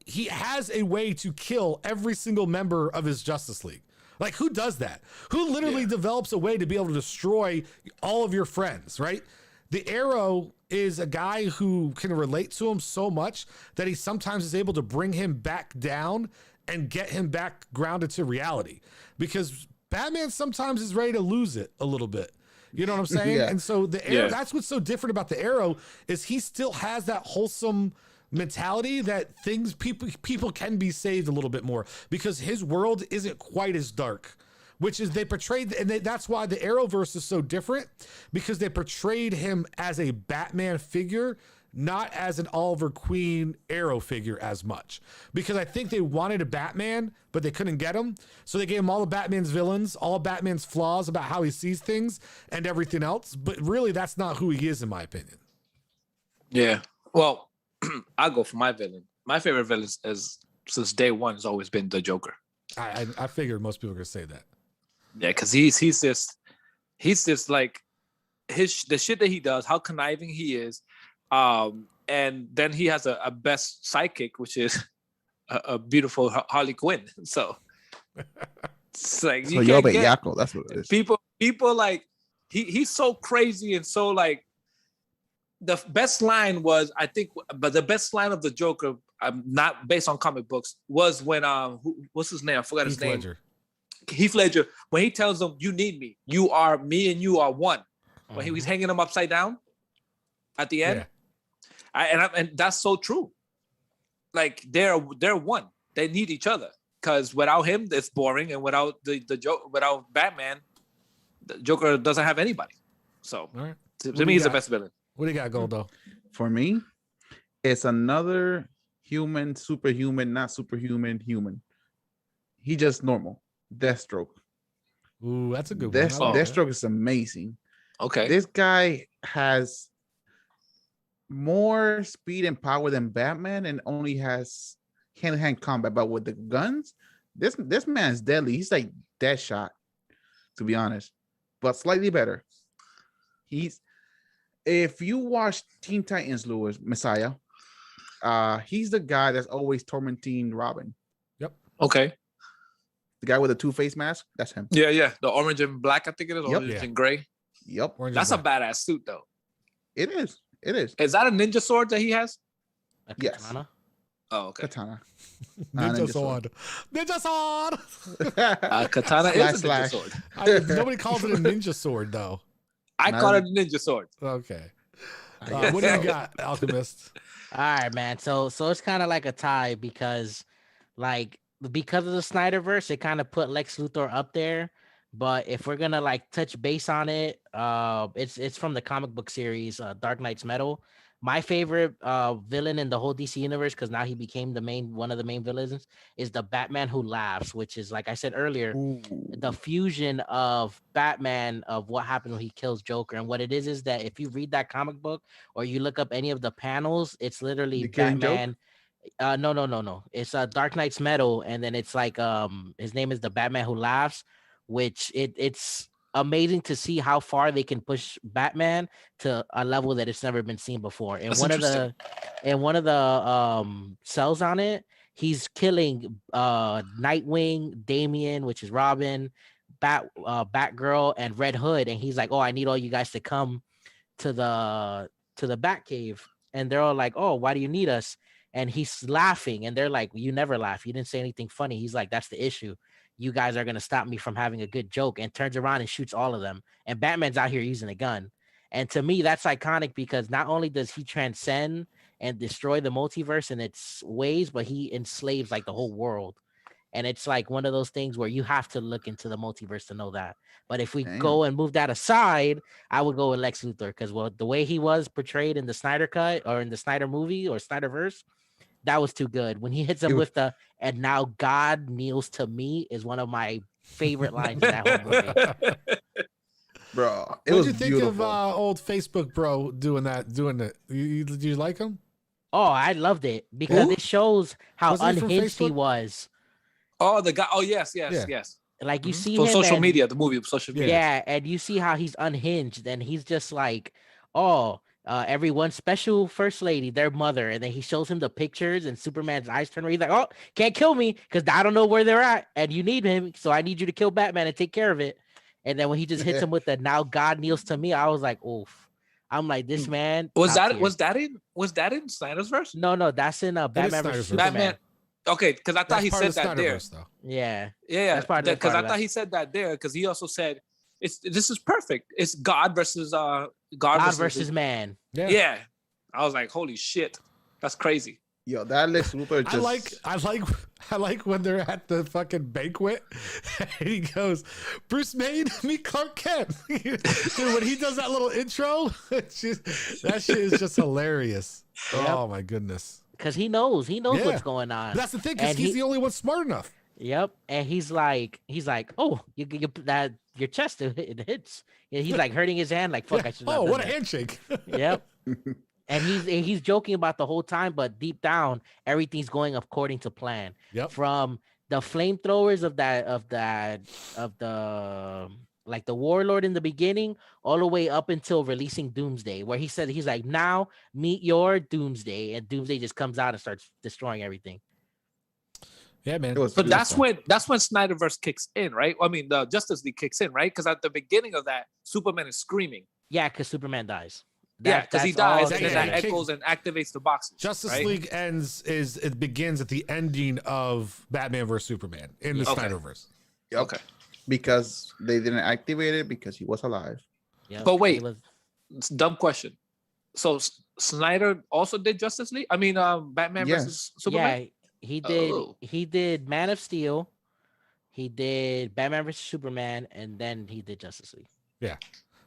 He has a way to kill every single member of his Justice League. Like, who does that? Who literally develops a way to be able to destroy all of your friends, right? The Arrow is a guy who can relate to him so much that he sometimes is able to bring him back down and get him back grounded to reality, because Batman sometimes is ready to lose it a little bit. You know what I'm saying? Yeah. And so the Arrow, Yeah. that's what's so different about the Arrow, is he still has that wholesome mentality that people can be saved a little bit more, because his world isn't quite as dark, which is they portrayed, and that's why the Arrowverse is so different, because they portrayed him as a Batman figure, not as an Oliver Queen Arrow figure as much, because I think they wanted a Batman, but they couldn't get him. So they gave him all of Batman's villains, all of Batman's flaws about how he sees things and everything else. But really, that's not who he is, in my opinion. Yeah. Well, I'll go for my villain. My favorite villain is since day one has always been the Joker. I figured most people are going to say that. Yeah, because he's just like the shit that he does, how conniving he is. And then he has a best sidekick, which is a beautiful Harley Quinn. So it's like, So you yo can't get bellaco, that's what it is. people like he's so crazy and so like. The best line was, I think, but the best line of the Joker, not based on comic books, was when what's his name? I forgot his Heath name. Ledger. Heath Ledger, when he tells them, "You need me. You are me, and you are one." When he was hanging him upside down at the end, and that's so true. Like they're one. They need each other, because without him, it's boring, and without without Batman, the Joker doesn't have anybody. So All right. to me, he's the best villain. What do you got, Goldo? For me, it's another human, superhuman, not superhuman, human. He just normal. Deathstroke. Ooh, that's a good one. I like that. Deathstroke is amazing. Okay. This guy has more speed and power than Batman, and only has hand-to-hand combat. But with the guns, this man's deadly. He's like Deadshot, to be honest, but slightly better. If you watch Teen Titans, Louis Messiah, he's the guy that's always tormenting Robin. Okay. The guy with the two-face mask, that's him. Yeah. The orange and black, I think it is. Yep. Orange Yeah. and gray. Yep, Orange That's and a black. badass suit, though. it is. It is. Is that a ninja sword that he has? A Yes. katana? Oh, okay. Katana. Ninja sword. Ninja sword. Katana is a ninja Slash. sword. Nobody calls it a ninja sword, though. I Not call a- it a ninja sword. Okay. I guess What do you so. got, Alchemist? All right, man. So it's kind of like a tie, because like because of the Snyderverse, it kind of put Lex Luthor up there. But if we're gonna like touch base on it, it's from the comic book series Dark Knight's Metal. My favorite villain in the whole DC universe, because now he became one of the main villains, is the Batman Who Laughs, which is, like I said earlier, the fusion of Batman of what happened when he kills Joker. And what it is that if you read that comic book or you look up any of the panels, it's literally The Killing Joke? Batman. No. It's Dark Knight's Metal, and then it's like his name is the Batman Who Laughs, which it's amazing to see how far they can push Batman to a level that it's never been seen before. And That's one of the cells on it, he's killing Nightwing, Damian, which is Robin, Batgirl, and Red Hood, and he's like, "Oh, I need all you guys to come to the Batcave." And they're all like, "Oh, why do you need us?" And he's laughing, and they're like, "You never laugh. You didn't say anything funny." He's like, "That's the issue. You guys are going to stop me from having a good joke," and turns around and shoots all of them. And Batman's out here using a gun. And to me, that's iconic because not only does he transcend and destroy the multiverse in its ways, but he enslaves like the whole world. And it's like one of those things where you have to look into the multiverse to know that. But if we go and move that aside, I would go with Lex Luthor because, well, the way he was portrayed in the Snyder Cut or in the Snyder movie or Snyderverse, that was too good. When he hits him with the "and now God kneels to me" is one of my favorite lines in that whole movie. Bro, what did you think of old Facebook bro doing it? Do you like him? Oh, I loved it because it shows how unhinged he was. Oh, the guy. Oh, yes. Like you see so him social media, the movie social media. Yeah, and you see how he's unhinged, and he's just like, oh. Everyone's special first lady, their mother, and then he shows him the pictures, and Superman's eyes turn red. He's like, "Oh, can't kill me because I don't know where they're at, and you need him, so I need you to kill Batman and take care of it." And then when he just hits him with the "now God kneels to me," I was like, "Oof!" I'm like, this man was that in Snyder's verse? No, that's in Batman vs Superman. Batman. Okay, because I thought he said that there. Though. Yeah. Because I thought he said that there because he also said this is perfect. It's God versus God versus man. Yeah. I was like, holy shit, that's crazy. Yo, that Lex Luthor just... I like when they're at the fucking banquet and he goes, "Bruce Wayne, meet Clark Kent." Dude, when he does that little intro, that shit is just hilarious. Yep. Oh my goodness. Because he knows what's going on. But that's the thing, because he's the only one smart enough. Yep. And he's like, "Oh, you that your chest it hits." And he's like hurting his hand, like, "Fuck, I should." Oh, what a handshake. Yep. And he's joking about the whole time, but deep down, everything's going according to plan. Yep. From the flamethrowers of the like the warlord in the beginning, all the way up until releasing Doomsday, where he said he's like, "Now meet your Doomsday," and Doomsday just comes out and starts destroying everything. Yeah, man. But that's when Snyderverse kicks in, right? I mean, the Justice League kicks in, right? Because at the beginning of that, Superman is screaming. Yeah, because Superman dies. Because he dies, and then that echoes and activates the boxes. Justice League begins at the ending of Batman vs Superman in the Snyderverse. Yep. Okay. Because they didn't activate it because he was alive. Yep. But wait, it's a dumb question. So Snyder also did Justice League? I mean, Batman versus Superman? Yeah, he did. Oh. He did Man of Steel. He did Batman versus Superman, and then he did Justice League. Yeah.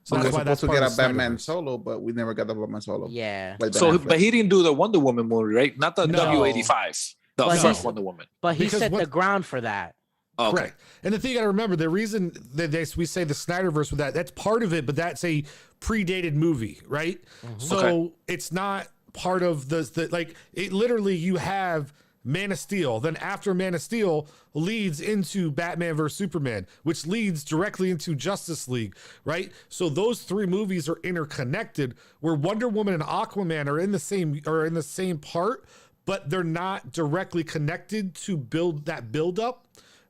So that's why that's supposed to get a Batman solo, but we never got the Batman solo. Yeah. So, but he didn't do the Wonder Woman movie, right? Not the W85, the first Wonder Woman. But he set the ground for that. Oh, okay. Correct. And the thing you got to remember, the reason that we say the Snyderverse with that's part of it, but that's a predated movie, right? Mm-hmm. So it's not part of the like it. Literally, you have Man of Steel. Then after Man of Steel leads into Batman vs Superman, which leads directly into Justice League, right? So those three movies are interconnected, where Wonder Woman and Aquaman are in the same part, but they're not directly connected to build up.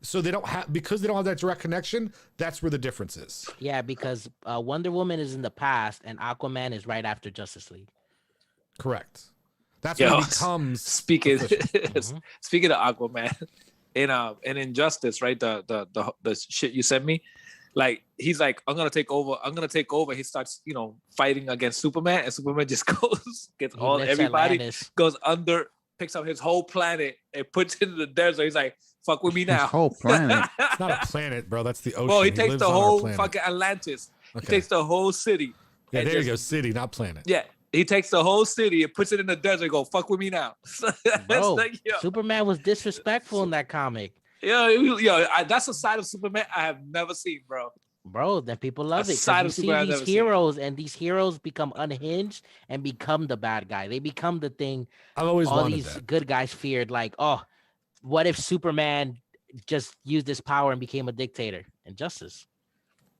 So they don't have that direct connection. That's where the difference is. Yeah, because Wonder Woman is in the past and Aquaman is right after Justice League. Correct. That's when it becomes speaking of Aquaman in Injustice, right? The shit you sent me, like he's like, I'm gonna take over. He starts, fighting against Superman, and Superman just gets everybody, goes under picks up his whole planet and puts it in the desert. He's like, "Fuck with me His now." whole planet. It's not a planet, bro. That's the ocean. Well, he takes lives the on our whole planet. fucking Atlantis. Okay. He takes the whole city. Yeah, and there you just- go. City, not planet. Yeah, he takes the whole city and puts it in the desert. And go, "Fuck with me now." It's Bro, like, yo, Superman was disrespectful in that comic. that's a side of Superman I have never seen, bro. Bro, then people love A it. side Because of you Superman I've see never these seen. heroes, and these heroes become unhinged and become the bad guy. They become the thing I've always all wanted these that. good guys feared. Like, oh, what if Superman just used his power and became a dictator? Injustice.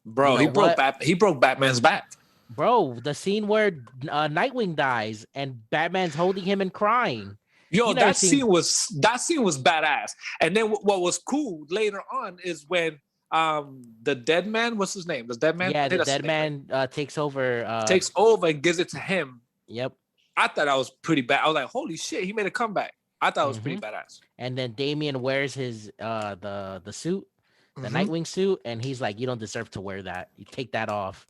Bro, You he know broke what? he broke Batman's back. Bro, the scene where Nightwing dies and Batman's holding him and crying. Yo, You never that seen- scene was badass. And then what was cool later on is when the dead man, what's his name? The dead man? Yeah, I think the that's his dead name, right? man takes over. Takes over and gives it to him. Yep. I thought that was pretty bad. I was like, holy shit, he made a comeback. I thought it was Mm-hmm. pretty badass. And then Damian wears his the suit, the Mhm. Nightwing suit, and he's like, "You don't deserve to wear that. You take that off."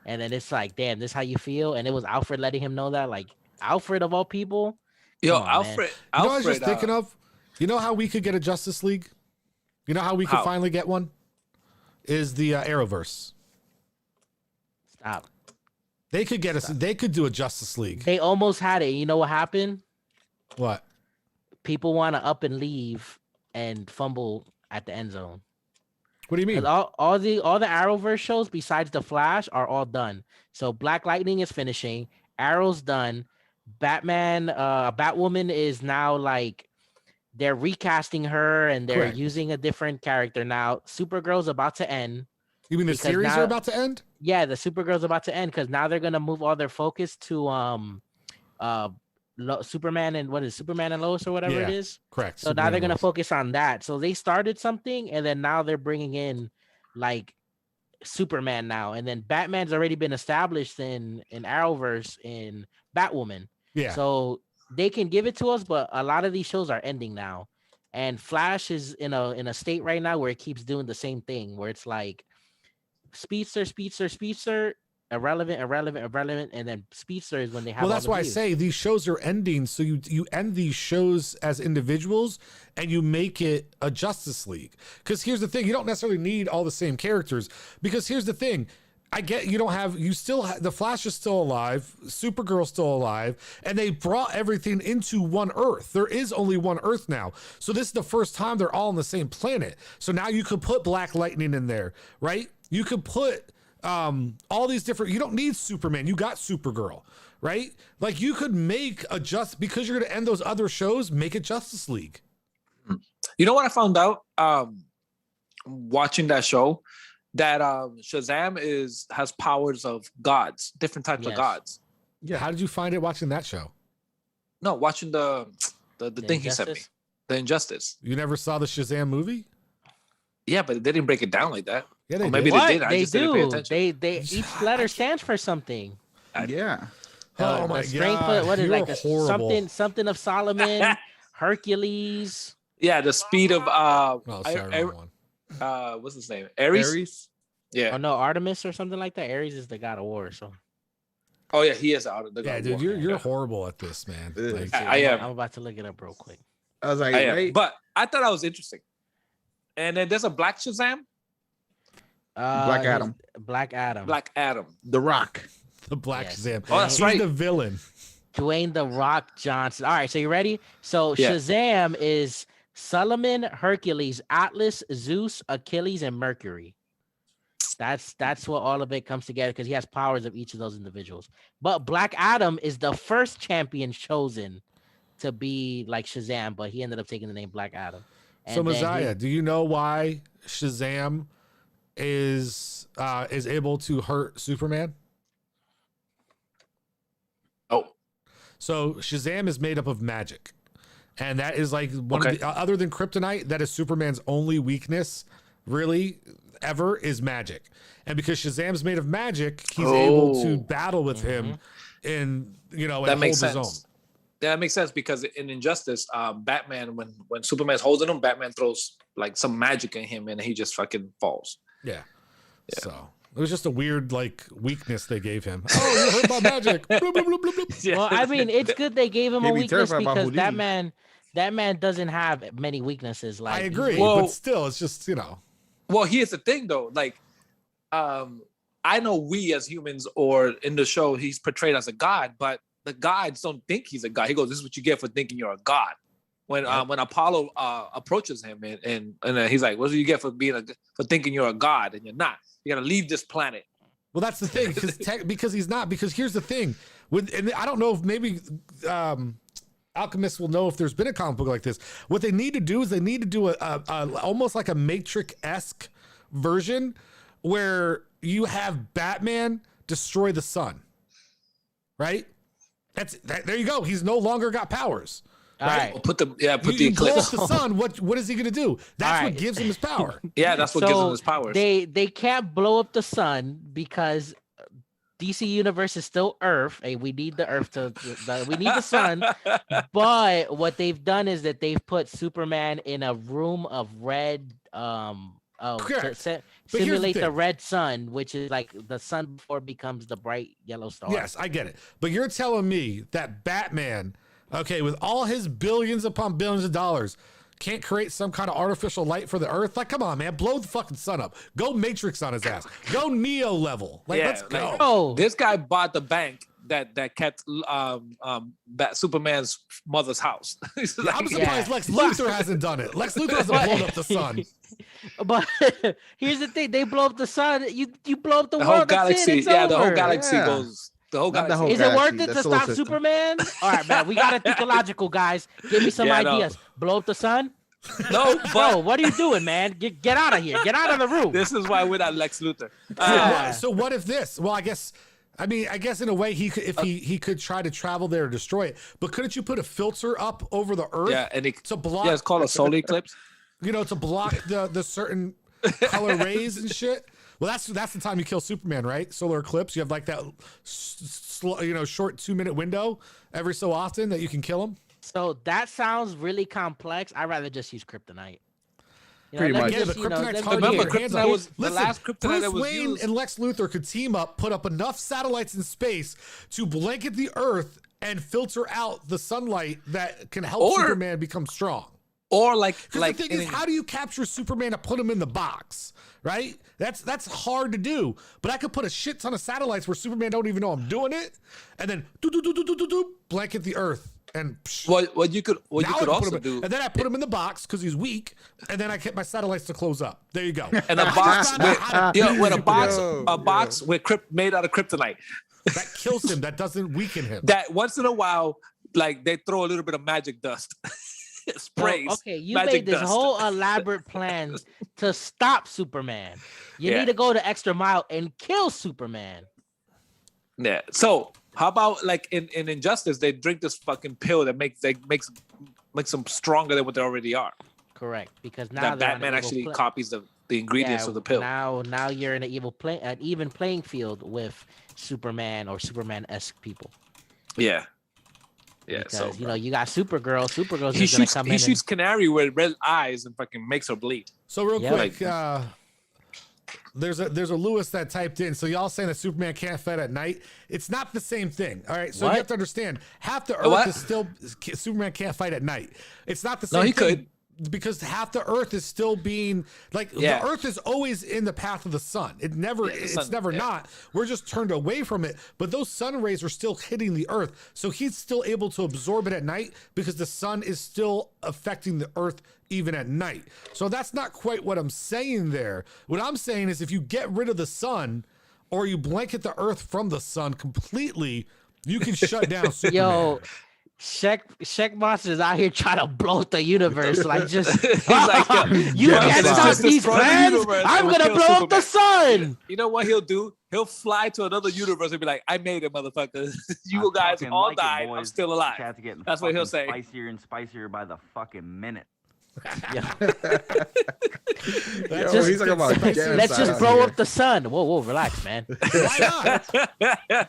And then it's like, "Damn, this how you feel?" And it was Alfred letting him know that, like Alfred of all people. Yo, Come on, man. Alfred. You know what I was just Alfred, thinking of? You know how we could get a Justice League? You know how we could How? finally get one? Is the Arrowverse. Stop. They could get us. They could do a Justice League. They almost had it. You know what happened? What? People want to up and leave and fumble at the end zone. What do you mean? 'Cause all the Arrowverse shows besides the Flash are all done. So Black Lightning is finishing. Arrow's done. Batman, Batwoman is now like they're recasting her and they're Correct. using a different character now. Supergirl's about to end. You mean the because series now- are about to end? Yeah, the Supergirl's about to end because now they're gonna move all their focus to Superman and what is it, Superman and Lois or whatever it Yeah. is. Correct. So now they're gonna Superman focus on that. So they started something, and then now they're bringing in like Superman now, and then Batman's already been established in Arrowverse in Batwoman. Yeah. So they can give it to us, but a lot of these shows are ending now, and Flash is in a state right now where it keeps doing the same thing, where it's like speedster, irrelevant, and then speedster is when they have. Well, all that's the why I views. say these shows are ending. So you end these shows as individuals and you make it a Justice League. Because here's the thing, you don't necessarily need all the same characters. Because here's the thing, I get you don't have, you still have, the Flash is still alive, Supergirl's still alive, and they brought everything into one Earth. There is only one Earth now. So this is the first time they're all on the same planet. So now you could put Black Lightning in there, right? You could put all these different, you don't need Superman, you got Supergirl, right? Like you could make because you're going to end those other shows, make it Justice League. You know what I found out watching that show? That Shazam has powers of gods, different types of Yes. gods. Yeah. How did you find it watching that show? No, watching the The thing he sent me, Injustice? the Injustice. You never saw the Shazam movie? Yeah, but they didn't break it down like that. Yeah, they Or maybe did. they did. I They just didn't pay do. attention. They each letter stands for something. Yeah. Oh my The strength God, of- what is you're like the horrible. something of Solomon, Hercules. Yeah, the speed of Oh, sorry, wrong one. what's his name? Ares. Aries. Yeah. Oh no, Artemis or something like that. Ares is the god of war. So Oh yeah, he is out of the. Yeah, God of dude, War. you're Yeah. horrible at this, man. Ugh. Like, I am. I'm about to look it up real quick. I was like, I am. wait. But I thought that was interesting. And then there's a Black Shazam, Black his- Adam. Black Adam. Black Adam. The Rock. the Black Yes. Shazam. Oh, that's He's right. the villain. Dwayne the Rock Johnson. All right, so you ready? So Yeah. Shazam is Solomon, Hercules, Atlas, Zeus, Achilles, and Mercury. That's what all of it comes together because he has powers of each of those individuals. But Black Adam is the first champion chosen to be like Shazam, but he ended up taking the name Black Adam. So And then Messiah, do you know why Shazam is able to hurt Superman? Oh, So Shazam is made up of magic. And that is like one Okay. of the, other than kryptonite, that is Superman's only weakness, really, ever, is magic. And because Shazam's made of magic, he's able to Oh. battle with him and, you know, and that hold makes his sense. own. Yeah, that makes sense because in Injustice, Batman, when Superman's holding him, Batman throws like some magic in him and he just fucking falls. Yeah. So, It was just a weird like weakness they gave him. Oh, you're hurt by magic. Bloop, bloop, bloop, bloop, bloop. Well, I mean, it's good they gave him He'd a be weakness terrified by because that Houdini. man doesn't have many weaknesses. Like I agree, Well- but still, it's just Well, here's the thing though. Like, I know we as humans, or in the show, he's portrayed as a god, but the gods don't think he's a god. He goes, "This is what you get for thinking you're a god." When Apollo approaches him and he's like, "What do you get for for thinking you're a god and you're not? You got to leave this planet." Well, that's the thing because he's not. Because here's the thing, and I don't know if maybe alchemists will know if there's been a comic book like this. What they need to do is they need to do a almost like a Matrix-esque version where you have Batman destroy the sun, right? There you go. He's no longer got powers. all right. Well, put the You blow up eclipse. the sun. What is he gonna do? That's what Alright. gives him his power. Yeah, that's what gives him his powers. They can't blow up the sun because DC Universe is still Earth. Hey, we need the Earth we need the sun. But what they've done is that they've put Superman in a room of red Correct. to But here's the simulate the thing. red sun, which is like the sun before it becomes the bright yellow star. Yes, I get it. But you're telling me that Batman, okay, with all his billions upon billions of dollars, can't create some kind of artificial light for the Earth? Like, come on, man, blow the fucking sun up. Go Matrix on his ass. Go Neo level. Like, Yeah, let's go. like- Oh, This guy bought the bank that kept Superman's mother's house. He's Yeah, I'm like, surprised Yeah. Lex Luthor hasn't done it. Lex Luthor hasn't blown up the sun. but here's the thing: they blow up the sun. You blow up the, the whole world. That's it, galaxy. it's Yeah, the whole over. galaxy Yeah. goes. The whole Not the galaxy. whole Is it worth galaxy, it the to solar stop system. Superman? All right, man. We gotta think logical, guys. Give me some Yeah, I know. ideas. Blow up the sun? No, Bro, but what are you doing, man? Get out of here. Get out of the room. this is why we're not Lex Luthor. So what if this? Well, I guess in a way he could, if he could try to travel there to destroy it. But couldn't you put a filter up over the Earth Yeah, and it, to block? yeah, it's called a solar eclipse. To block the certain color rays and shit. Well, that's the time you kill Superman, right? Solar eclipse. You have like that short 2-minute window every so often that you can kill him. So that sounds really complex. I'd rather just use kryptonite. Pretty let's much. Yeah, just, but Kryptonite's let's hard to just- Remember, get your hands Kryptonite on. was the last Kryptonite Bruce that was Wayne used. and Lex Luthor could team up, put up enough satellites in space to blanket the Earth and filter out the sunlight that can help Or- Superman become strong. Or like Because the thing is, how do you capture Superman to put him in the box, right? That's hard to do. But I could put a shit ton of satellites where Superman don't even know I'm doing it, and then blanket the Earth and. what you could Now I can put also him, do. and then I put him in the box because he's weak, and then I get my satellites to close up. There you go. And a I box found out how to with, do with a box, Yo, a box with made out of kryptonite. that kills him. That doesn't weaken him. That once in a while, like they throw a little bit of magic dust, sprays. Okay, you magic made this dust. whole elaborate plan to stop Superman. You Yeah. need to go the extra mile and kill Superman. Yeah. So how about like in Injustice, they drink this fucking pill that makes them stronger than what they already are. Correct, because now That they're on Batman an evil actually pla- copies the ingredients Yeah, of the pill. Now you're in an even playing field with Superman or Superman-esque people. Yeah. Yeah. Because So you got Supergirl. Supergirl's he just gonna shoots come he in. shoots Canary with red eyes and fucking makes her bleed. So real Yeah. quick, there's a Lewis that typed in. So y'all saying that Superman can't fight at night? It's not the same thing. All right. So What? you have to understand, half the Earth What? is still Superman can't fight at night. It's not the No, same. he thing. could. Because half the Earth is still being like Yeah. the Earth is always in the path of the sun. It never, the it's sun, never yeah. not. We're just turned away from it. But those sun rays are still hitting the Earth, so he's still able to absorb it at night because the sun is still affecting the Earth even at night. So that's not quite what I'm saying there. What I'm saying is if you get rid of the sun or you blanket the Earth from the sun completely, you can shut down Superman. Yo, Shek Monsters out here trying to blow up the universe. Like just He's like, yo, you yeah, can't it's stop just these destroy the plans. universe I'm and gonna kill blow up the Superman. sun. You know what he'll do? He'll fly to another universe and be like, "I made it, motherfucker. You I guys fucking all like it, died. I'm boys. still alive." Chat's getting That's what he'll fucking say. Spicier and spicier by the fucking minute. Yeah. Yo, Just- he's talking about genocide Let's just out blow here. up the sun. Whoa, relax, man. Why not?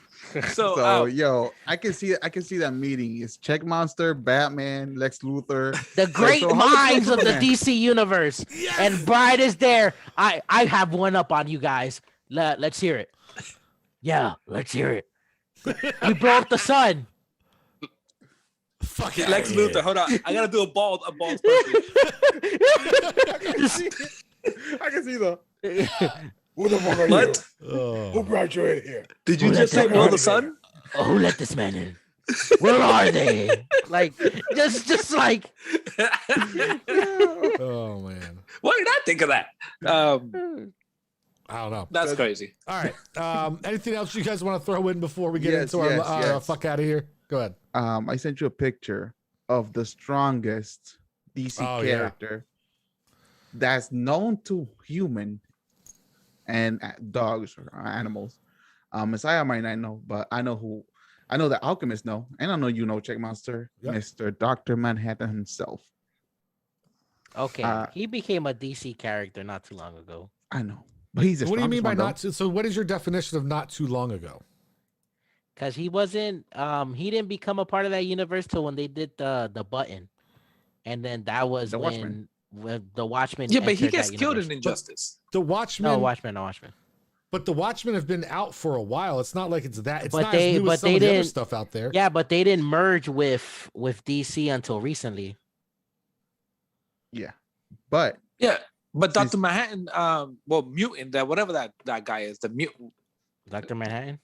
So, So yo, I can see that meeting. It's Check Monster, Batman, Lex Luthor. The great so how would you minds kill of the Superman? DC universe. And Bride is there. I have one up on you guys. Let's hear it. Yeah, let's hear it. We blow up the sun. Fuck it, Lex yeah. Luthor. Hold on. I gotta do a bald person. I can see the. Who the fuck are What? you? Oh. Who brought you in here? Did you Who just let say that blow man the in? sun? Oh, who let this man in? Where are they? Like, just like. Oh man, Why did I think of that? I don't know. That's crazy. All right. Anything else you guys want to throw in before we get Yes, into our yes. fuck out of here? Go ahead. I sent you a picture of the strongest DC Oh, yeah. character that's known to human and dogs or animals. Messiah might not know, but I know the Alchemist know, and I know Check Monster, Yep. Mr. Dr. Manhattan himself. Okay, he became a DC character not too long ago. I know, but he's the What do you mean by strongest one, not too? So what is your definition of not too long ago? Because he wasn't, he didn't become a part of that universe till when they did the button, and then that was The when Watchmen. the Watchmen. Yeah, but he entered gets that killed universe. in Injustice. The Watchmen, No Watchmen. but the Watchmen have been out for a while. It's not like it's that. It's But not they- as new but as some they of the other didn't- stuff out there. Yeah, but they didn't merge with DC until recently. Yeah, but Yeah, but He's- Dr. Manhattan, mutant, that whatever that guy is, the mutant. Dr. Manhattan.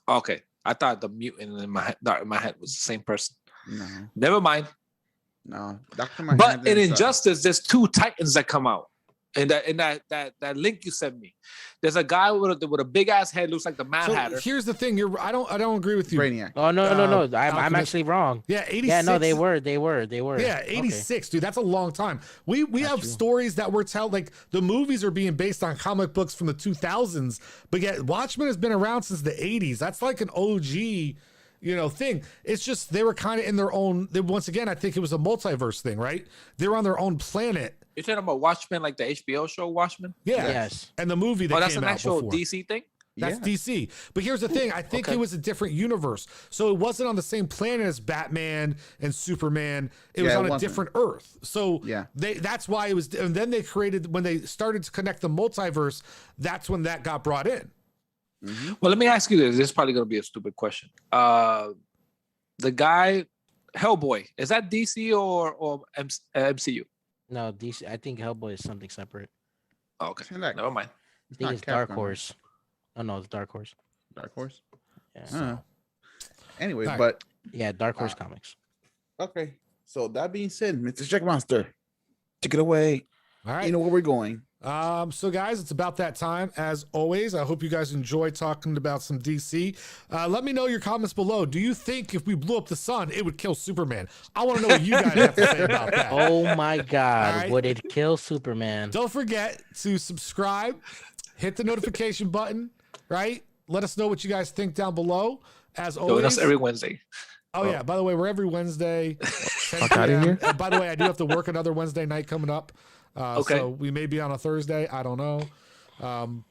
Okay, I thought the mutant and Dr. Manhattan was the same person. no, Never mind. Dr. But Manhattan. in is, Injustice, there's two Titans that come out. In that link you sent me, there's a guy with a big ass head, looks like the Mad So Hatter. here's the thing. I don't agree with you. Brainiac. Oh no. I'm Alchemist. actually wrong. Yeah, 86. Yeah, no, they were. Yeah, Okay. 86, dude. That's a long time. We have true. stories that we're telling, like the movies are being based on comic books from the 2000s, but yet Watchmen has been around since the 80s. That's like an OG, thing. It's just they were kind of in their own. Once again, I think it was a multiverse thing, right? They were on their own planet. You're talking about Watchmen, like the HBO show Watchmen? Yeah. Yes. And the movie that Oh, that's came an out actual before. DC thing? That's Yeah. DC. But here's the thing. I think Okay. it was a different universe. So it wasn't on the same planet as Batman and Superman. It was Yeah, it on a wasn't. different Earth. So Yeah. that's why it was. And then they created, when they started to connect the multiverse, that's when that got brought in. Well, let me ask you this. This is probably going to be a stupid question. The guy, Hellboy, is that DC or MCU? No, DC. I think Hellboy is something separate. Oh, okay. Isn't that- Never mind. I think not it's Dark Capcom, Horse. Oh no, it's Dark Horse. Dark Horse. Yeah. Anyway, Alright. but Yeah, Dark Horse Comics. okay. So that being said, Mr. Checkmaster, take it away. All right. You know where we're going. So guys, it's about that time as always. I hope you guys enjoy talking about some DC. Let me know your comments below. Do you think if we blew up the sun, it would kill Superman? I want to know what you guys have to say about that. Oh my God! Alright. Would it kill Superman? Don't forget to subscribe, hit the notification button, right? Let us know what you guys think down below. As always. Join us every Wednesday. Oh yeah. By the way, we're every Wednesday. 10 Fuck outta p.m. here. And by the way, I do have to work another Wednesday night coming up. Okay. So we may be on a Thursday. I don't know.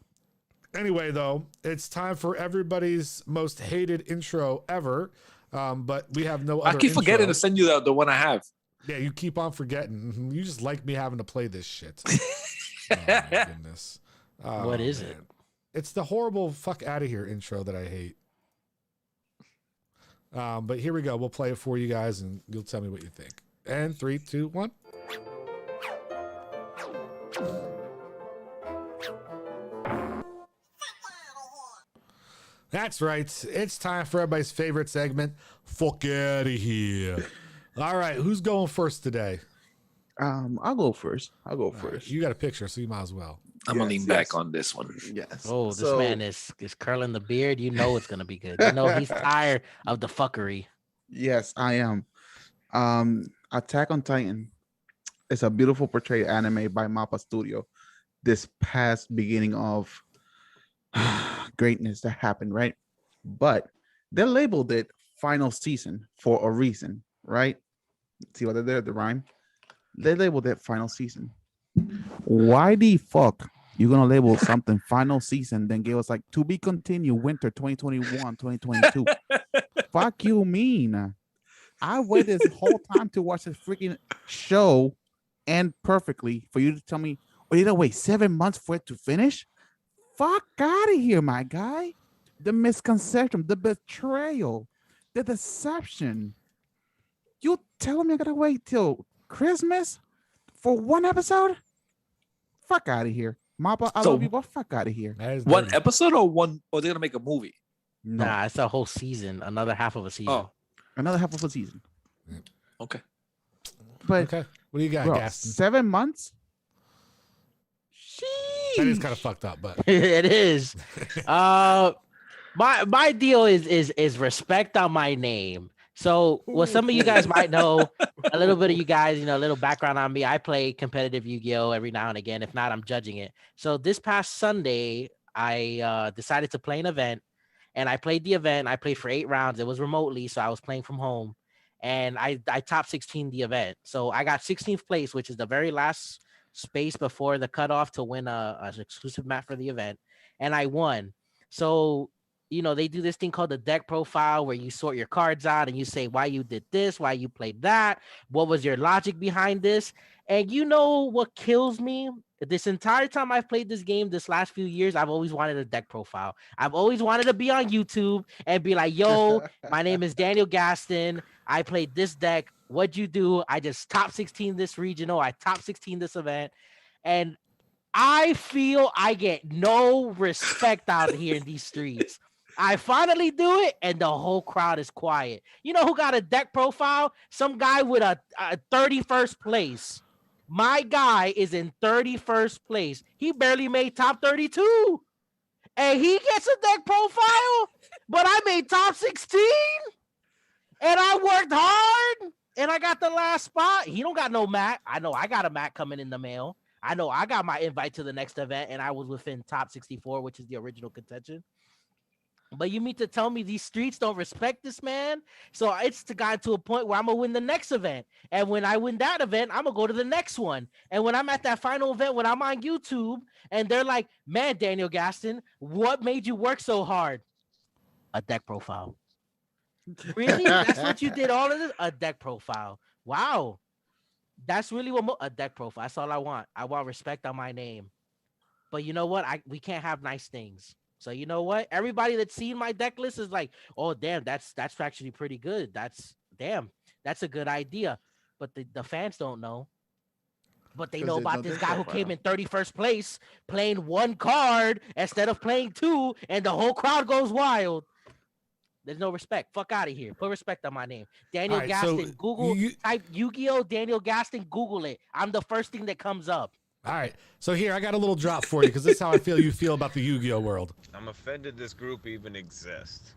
Anyway, though, it's time for everybody's most hated intro ever. But we have no I other keep forgetting intro. to send you the one I have. Yeah, you keep on forgetting. Mhm. You just like me having to play this shit. Oh my goodness. What is it? It's the horrible fuck out of here intro that I hate. But here we go. We'll play it for you guys and you'll tell me what you think. And 3, 2, 1. That's right. It's time for everybody's favorite segment. Fuck out of here. All right. Who's going first today? I'll go first. All right, you got a picture, so you might as well. I'm gonna Yes, lean yes. back on this one. Yes. Oh, this So, man is curling the beard. You know it's gonna be good. You know he's tired of the fuckery. Yes, I am. Attack on Titan is a beautiful portrayed anime by Mappa Studio. This past beginning of greatness that happened, right? But they labeled it final season for a reason, right? See what they did, the rhyme? They labeled it final season. Why the fuck you gonna label something final season, then give us like to be continued winter 2021, 2022? Fuck you mean? I waited this whole time to watch this freaking show end perfectly for you to tell me, oh, you gotta wait 7 months for it to finish? Fuck out of here, my guy. The misconception, the betrayal, the deception. You telling me I gotta wait till Christmas for one episode? Fuck out of here. Mappa, I So- love you, but fuck out of here. That is One dirty. episode or one, or they're gonna make a movie? No, Nah, it's a whole season, another half of a season. Oh, another half of a season. okay. But Okay. What do you got, bro, Gaston? 7 months? That is kind of Sheesh. fucked up, but It is. My deal is respect on my name. So what some of you guys might know, a little bit of you guys, a little background on me. I play competitive Yu-Gi-Oh every now and again. If not, I'm judging it. So this past Sunday, I decided to play an event, and I played the event. I played for 8 rounds. It was remotely, so I was playing from home, and I top 16 the event. So I got 16th place, which is the very last space before the cutoff to win an exclusive map for the event, and I won. So they do this thing called the deck profile where you sort your cards out and you say why you did this, why you played that, what was your logic behind this. And what kills me? This entire time I've played this game, this last few years, I've always wanted a deck profile. I've always wanted to be on YouTube and be like, yo, my name is Daniel Gaston. I played this deck. What'd you do? I just top 16 this regional. I top 16 this event. And I feel I get no respect out here in these streets. I finally do it, and the whole crowd is quiet. You know who got a deck profile? Some guy with a 31st place. My guy is in 31st place. He barely made top 32. And he gets a deck profile, but I made top 16. And I worked hard, and I got the last spot. He don't got no mat. I know I got a mat coming in the mail. I know I got my invite to the next event, and I was within top 64, which is the original contention. But you mean to tell me these streets don't respect this man? So it's got to a point where I'm going to win the next event. And when I win that event, I'm going to go to the next one. And when I'm at that final event, when I'm on YouTube, and they're like, man, Daniel Gaston, what made you work so hard? A deck profile. Really? That's what you did all of this? A deck profile. Wow. That's really what a deck profile. That's all I want. I want respect on my name. But you know what? We can't have nice things. So you know what? Everybody that's seen my deck list is like, oh damn, that's actually pretty good. That's a good idea. But the fans don't know. But they know about this guy who came in 31st place, playing 1 card instead of playing 2, and the whole crowd goes wild. There's no respect. Fuck out of here. Put respect on my name. Daniel All right, so Gaston. Google, type Yu-Gi-Oh! Daniel Gaston. Google it. I'm the first thing that comes up. all right. So here, I got a little drop for you because this is how I feel you feel about the Yu-Gi-Oh world. I'm offended this group even exists.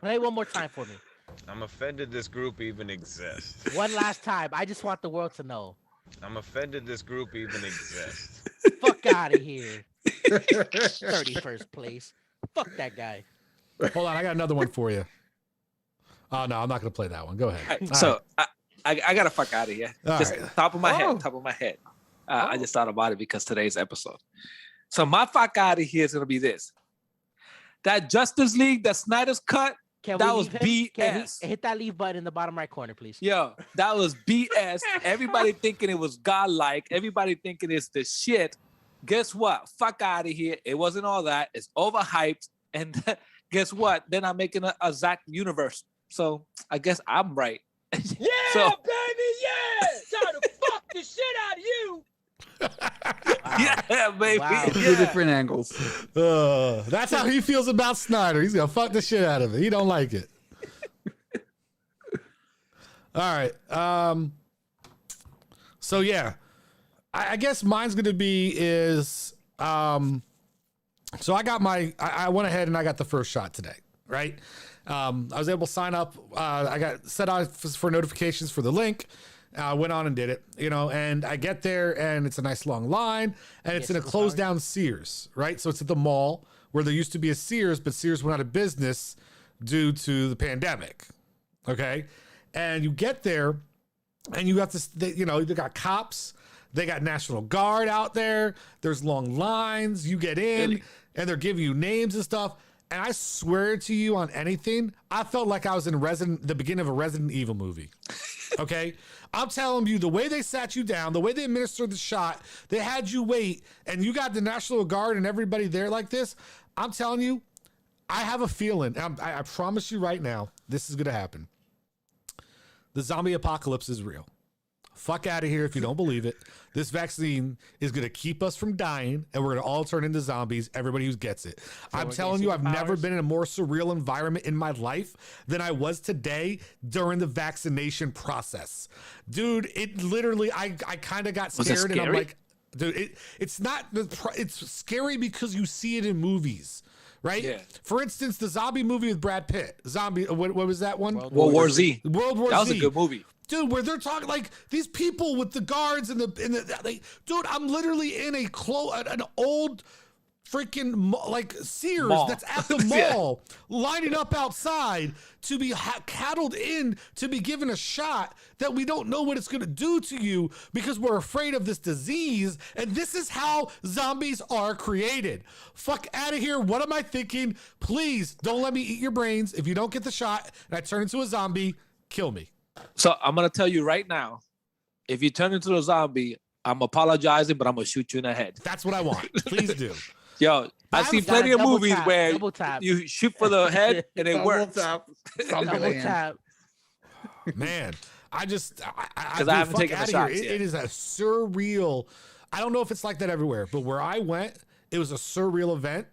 Play one more time for me. I'm offended this group even exists. One last time. I just want the world to know. I'm offended this group even exists. Fuck out of here. 31st place. Fuck that guy. Hold on, I got another one for you. Oh no, I'm not gonna play that one. Go ahead. All right, All so right. I gotta fuck out of here. All Just right. top of my Oh. head, top of my head. I just thought about it because today's episode. So my fuck out of here is gonna be this. That Justice League, that Snyder's cut, Can that we was leave him? Can BS. hit that leave button in the bottom right corner, please. Yo, that was BS. Everybody thinking it was godlike. Everybody thinking it's the shit. Guess what? Fuck out of here. It wasn't all that. It's overhyped. And guess what? They're not making a Zack universe. So I guess I'm right. Yeah, So- baby, yeah! Trying to fuck the shit out of you! Yeah, baby. Wow. 2 Yeah. different angles. That's how he feels about Snyder. He's gonna fuck the shit out of it. He don't like it. All right. So yeah, I guess mine's gonna be is so I went ahead and I got the first shot today, right? I was able to sign up. I got set out for notifications for the link. I went on and did it, and I get there and it's a nice long line and it's in a closed down Sears, right? So it's at the mall where there used to be a Sears, but Sears went out of business due to the pandemic. Okay. And you get there and you got this, they got cops, they got National Guard out there. There's long lines. You get in Really? and they're giving you names and stuff. And I swear to you on anything, I felt like I was in the beginning of a Resident Evil movie. Okay, I'm telling you, the way they sat you down, the way they administered the shot, they had you wait, and you got the National Guard and everybody there like this. I'm telling you, I have a feeling. I promise you right now, this is gonna happen. The zombie apocalypse is real. Fuck out of here if you don't believe it. This vaccine is going to keep us from dying, and we're going to all turn into zombies, everybody who gets it. I'm telling you, I've never been in a more surreal environment in my life than I was today during the vaccination process. Dude, it literally, I kind of got scared, and I'm like, dude, it's not, it's scary because you see it in movies. Right? Yeah. For instance, the zombie movie with Brad Pitt. What was that one? World War Z. World War Z. That was a good movie. Dude, where they're talking like these people with the guards and dude, I'm literally in an old freaking like Sears mall. That's at the mall, lining up outside to be cattled in to be given a shot that we don't know what it's going to do to you because we're afraid of this disease. And this is how zombies are created. Fuck out of here. What am I thinking? Please don't let me eat your brains. If you don't get the shot and I turn into a zombie, kill me. So I'm going to tell you right now, if you turn into a zombie, I'm apologizing, but I'm going to shoot you in the head. That's what I want. Please do. Yo, I've seen plenty of movies where you shoot for the head and it works. Double tap. Man, because I haven't taken the shots yet. It is a surreal. I don't know if it's like that everywhere, but where I went, it was a surreal event,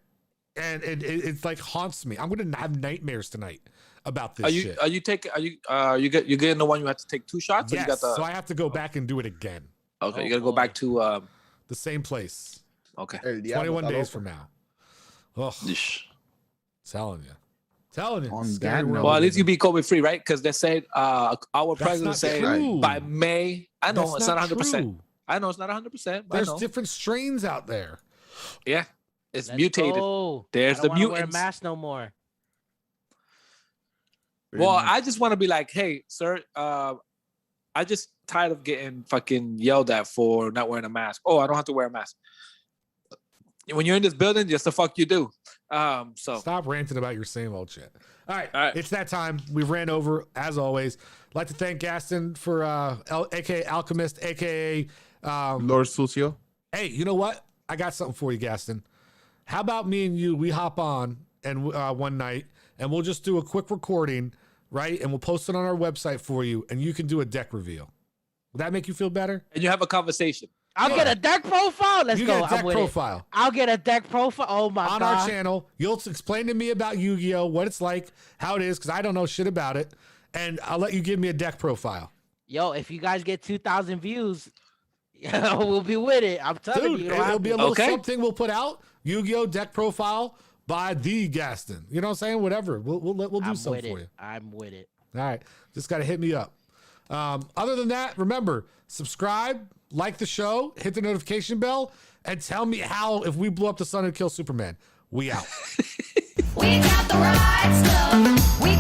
and it's like haunts me. I'm gonna have nightmares tonight about this shit. Are you getting the one you have to take 2 shots? Yes. Or you got So I have to go back and do it again. Okay, you got to go back to the same place. Okay. 21 days from now. Oh, telling you. On that note, well, at least you be COVID free, right? Because they said our president said by May. I know it's not 100%. I know it's not 100%. There's different strains out there. Yeah, it's mutated. Go. There's I the don't wanna wear a mutants. mask no more. Well, I just want to be like, hey, sir, I just tired of getting fucking yelled at for not wearing a mask. Oh, I don't have to wear a mask. When you're in this building, just the fuck you do. So stop ranting about your same old shit. All right. It's that time. We've ran over as always. I'd like to thank Gaston for aka Alchemist, aka Lord Sucio. Hey, you know what? I got something for you, Gaston. How about me and you? We hop on and one night, and we'll just do a quick recording, right? And we'll post it on our website for you, and you can do a deck reveal. Would that make you feel better? And you have a conversation. I'll get a deck profile. Let's you go. Get a deck profile. I'll get a deck profile. Oh my god! On our channel, you'll explain to me about Yu-Gi-Oh, what it's like, how it is, because I don't know shit about it, and I'll let you give me a deck profile. Yo, if you guys get 2,000 views, we'll be with it. I'm telling you, it'll be a little something we'll put out. Yu-Gi-Oh deck profile by the Gaston. You know what I'm saying? Whatever. We'll do something for you. I'm with it. All right, just gotta hit me up. Other than that, remember, subscribe, like the show, hit the notification bell, and tell me how, if we blew up the sun and kill Superman. We out. We got the right stuff. We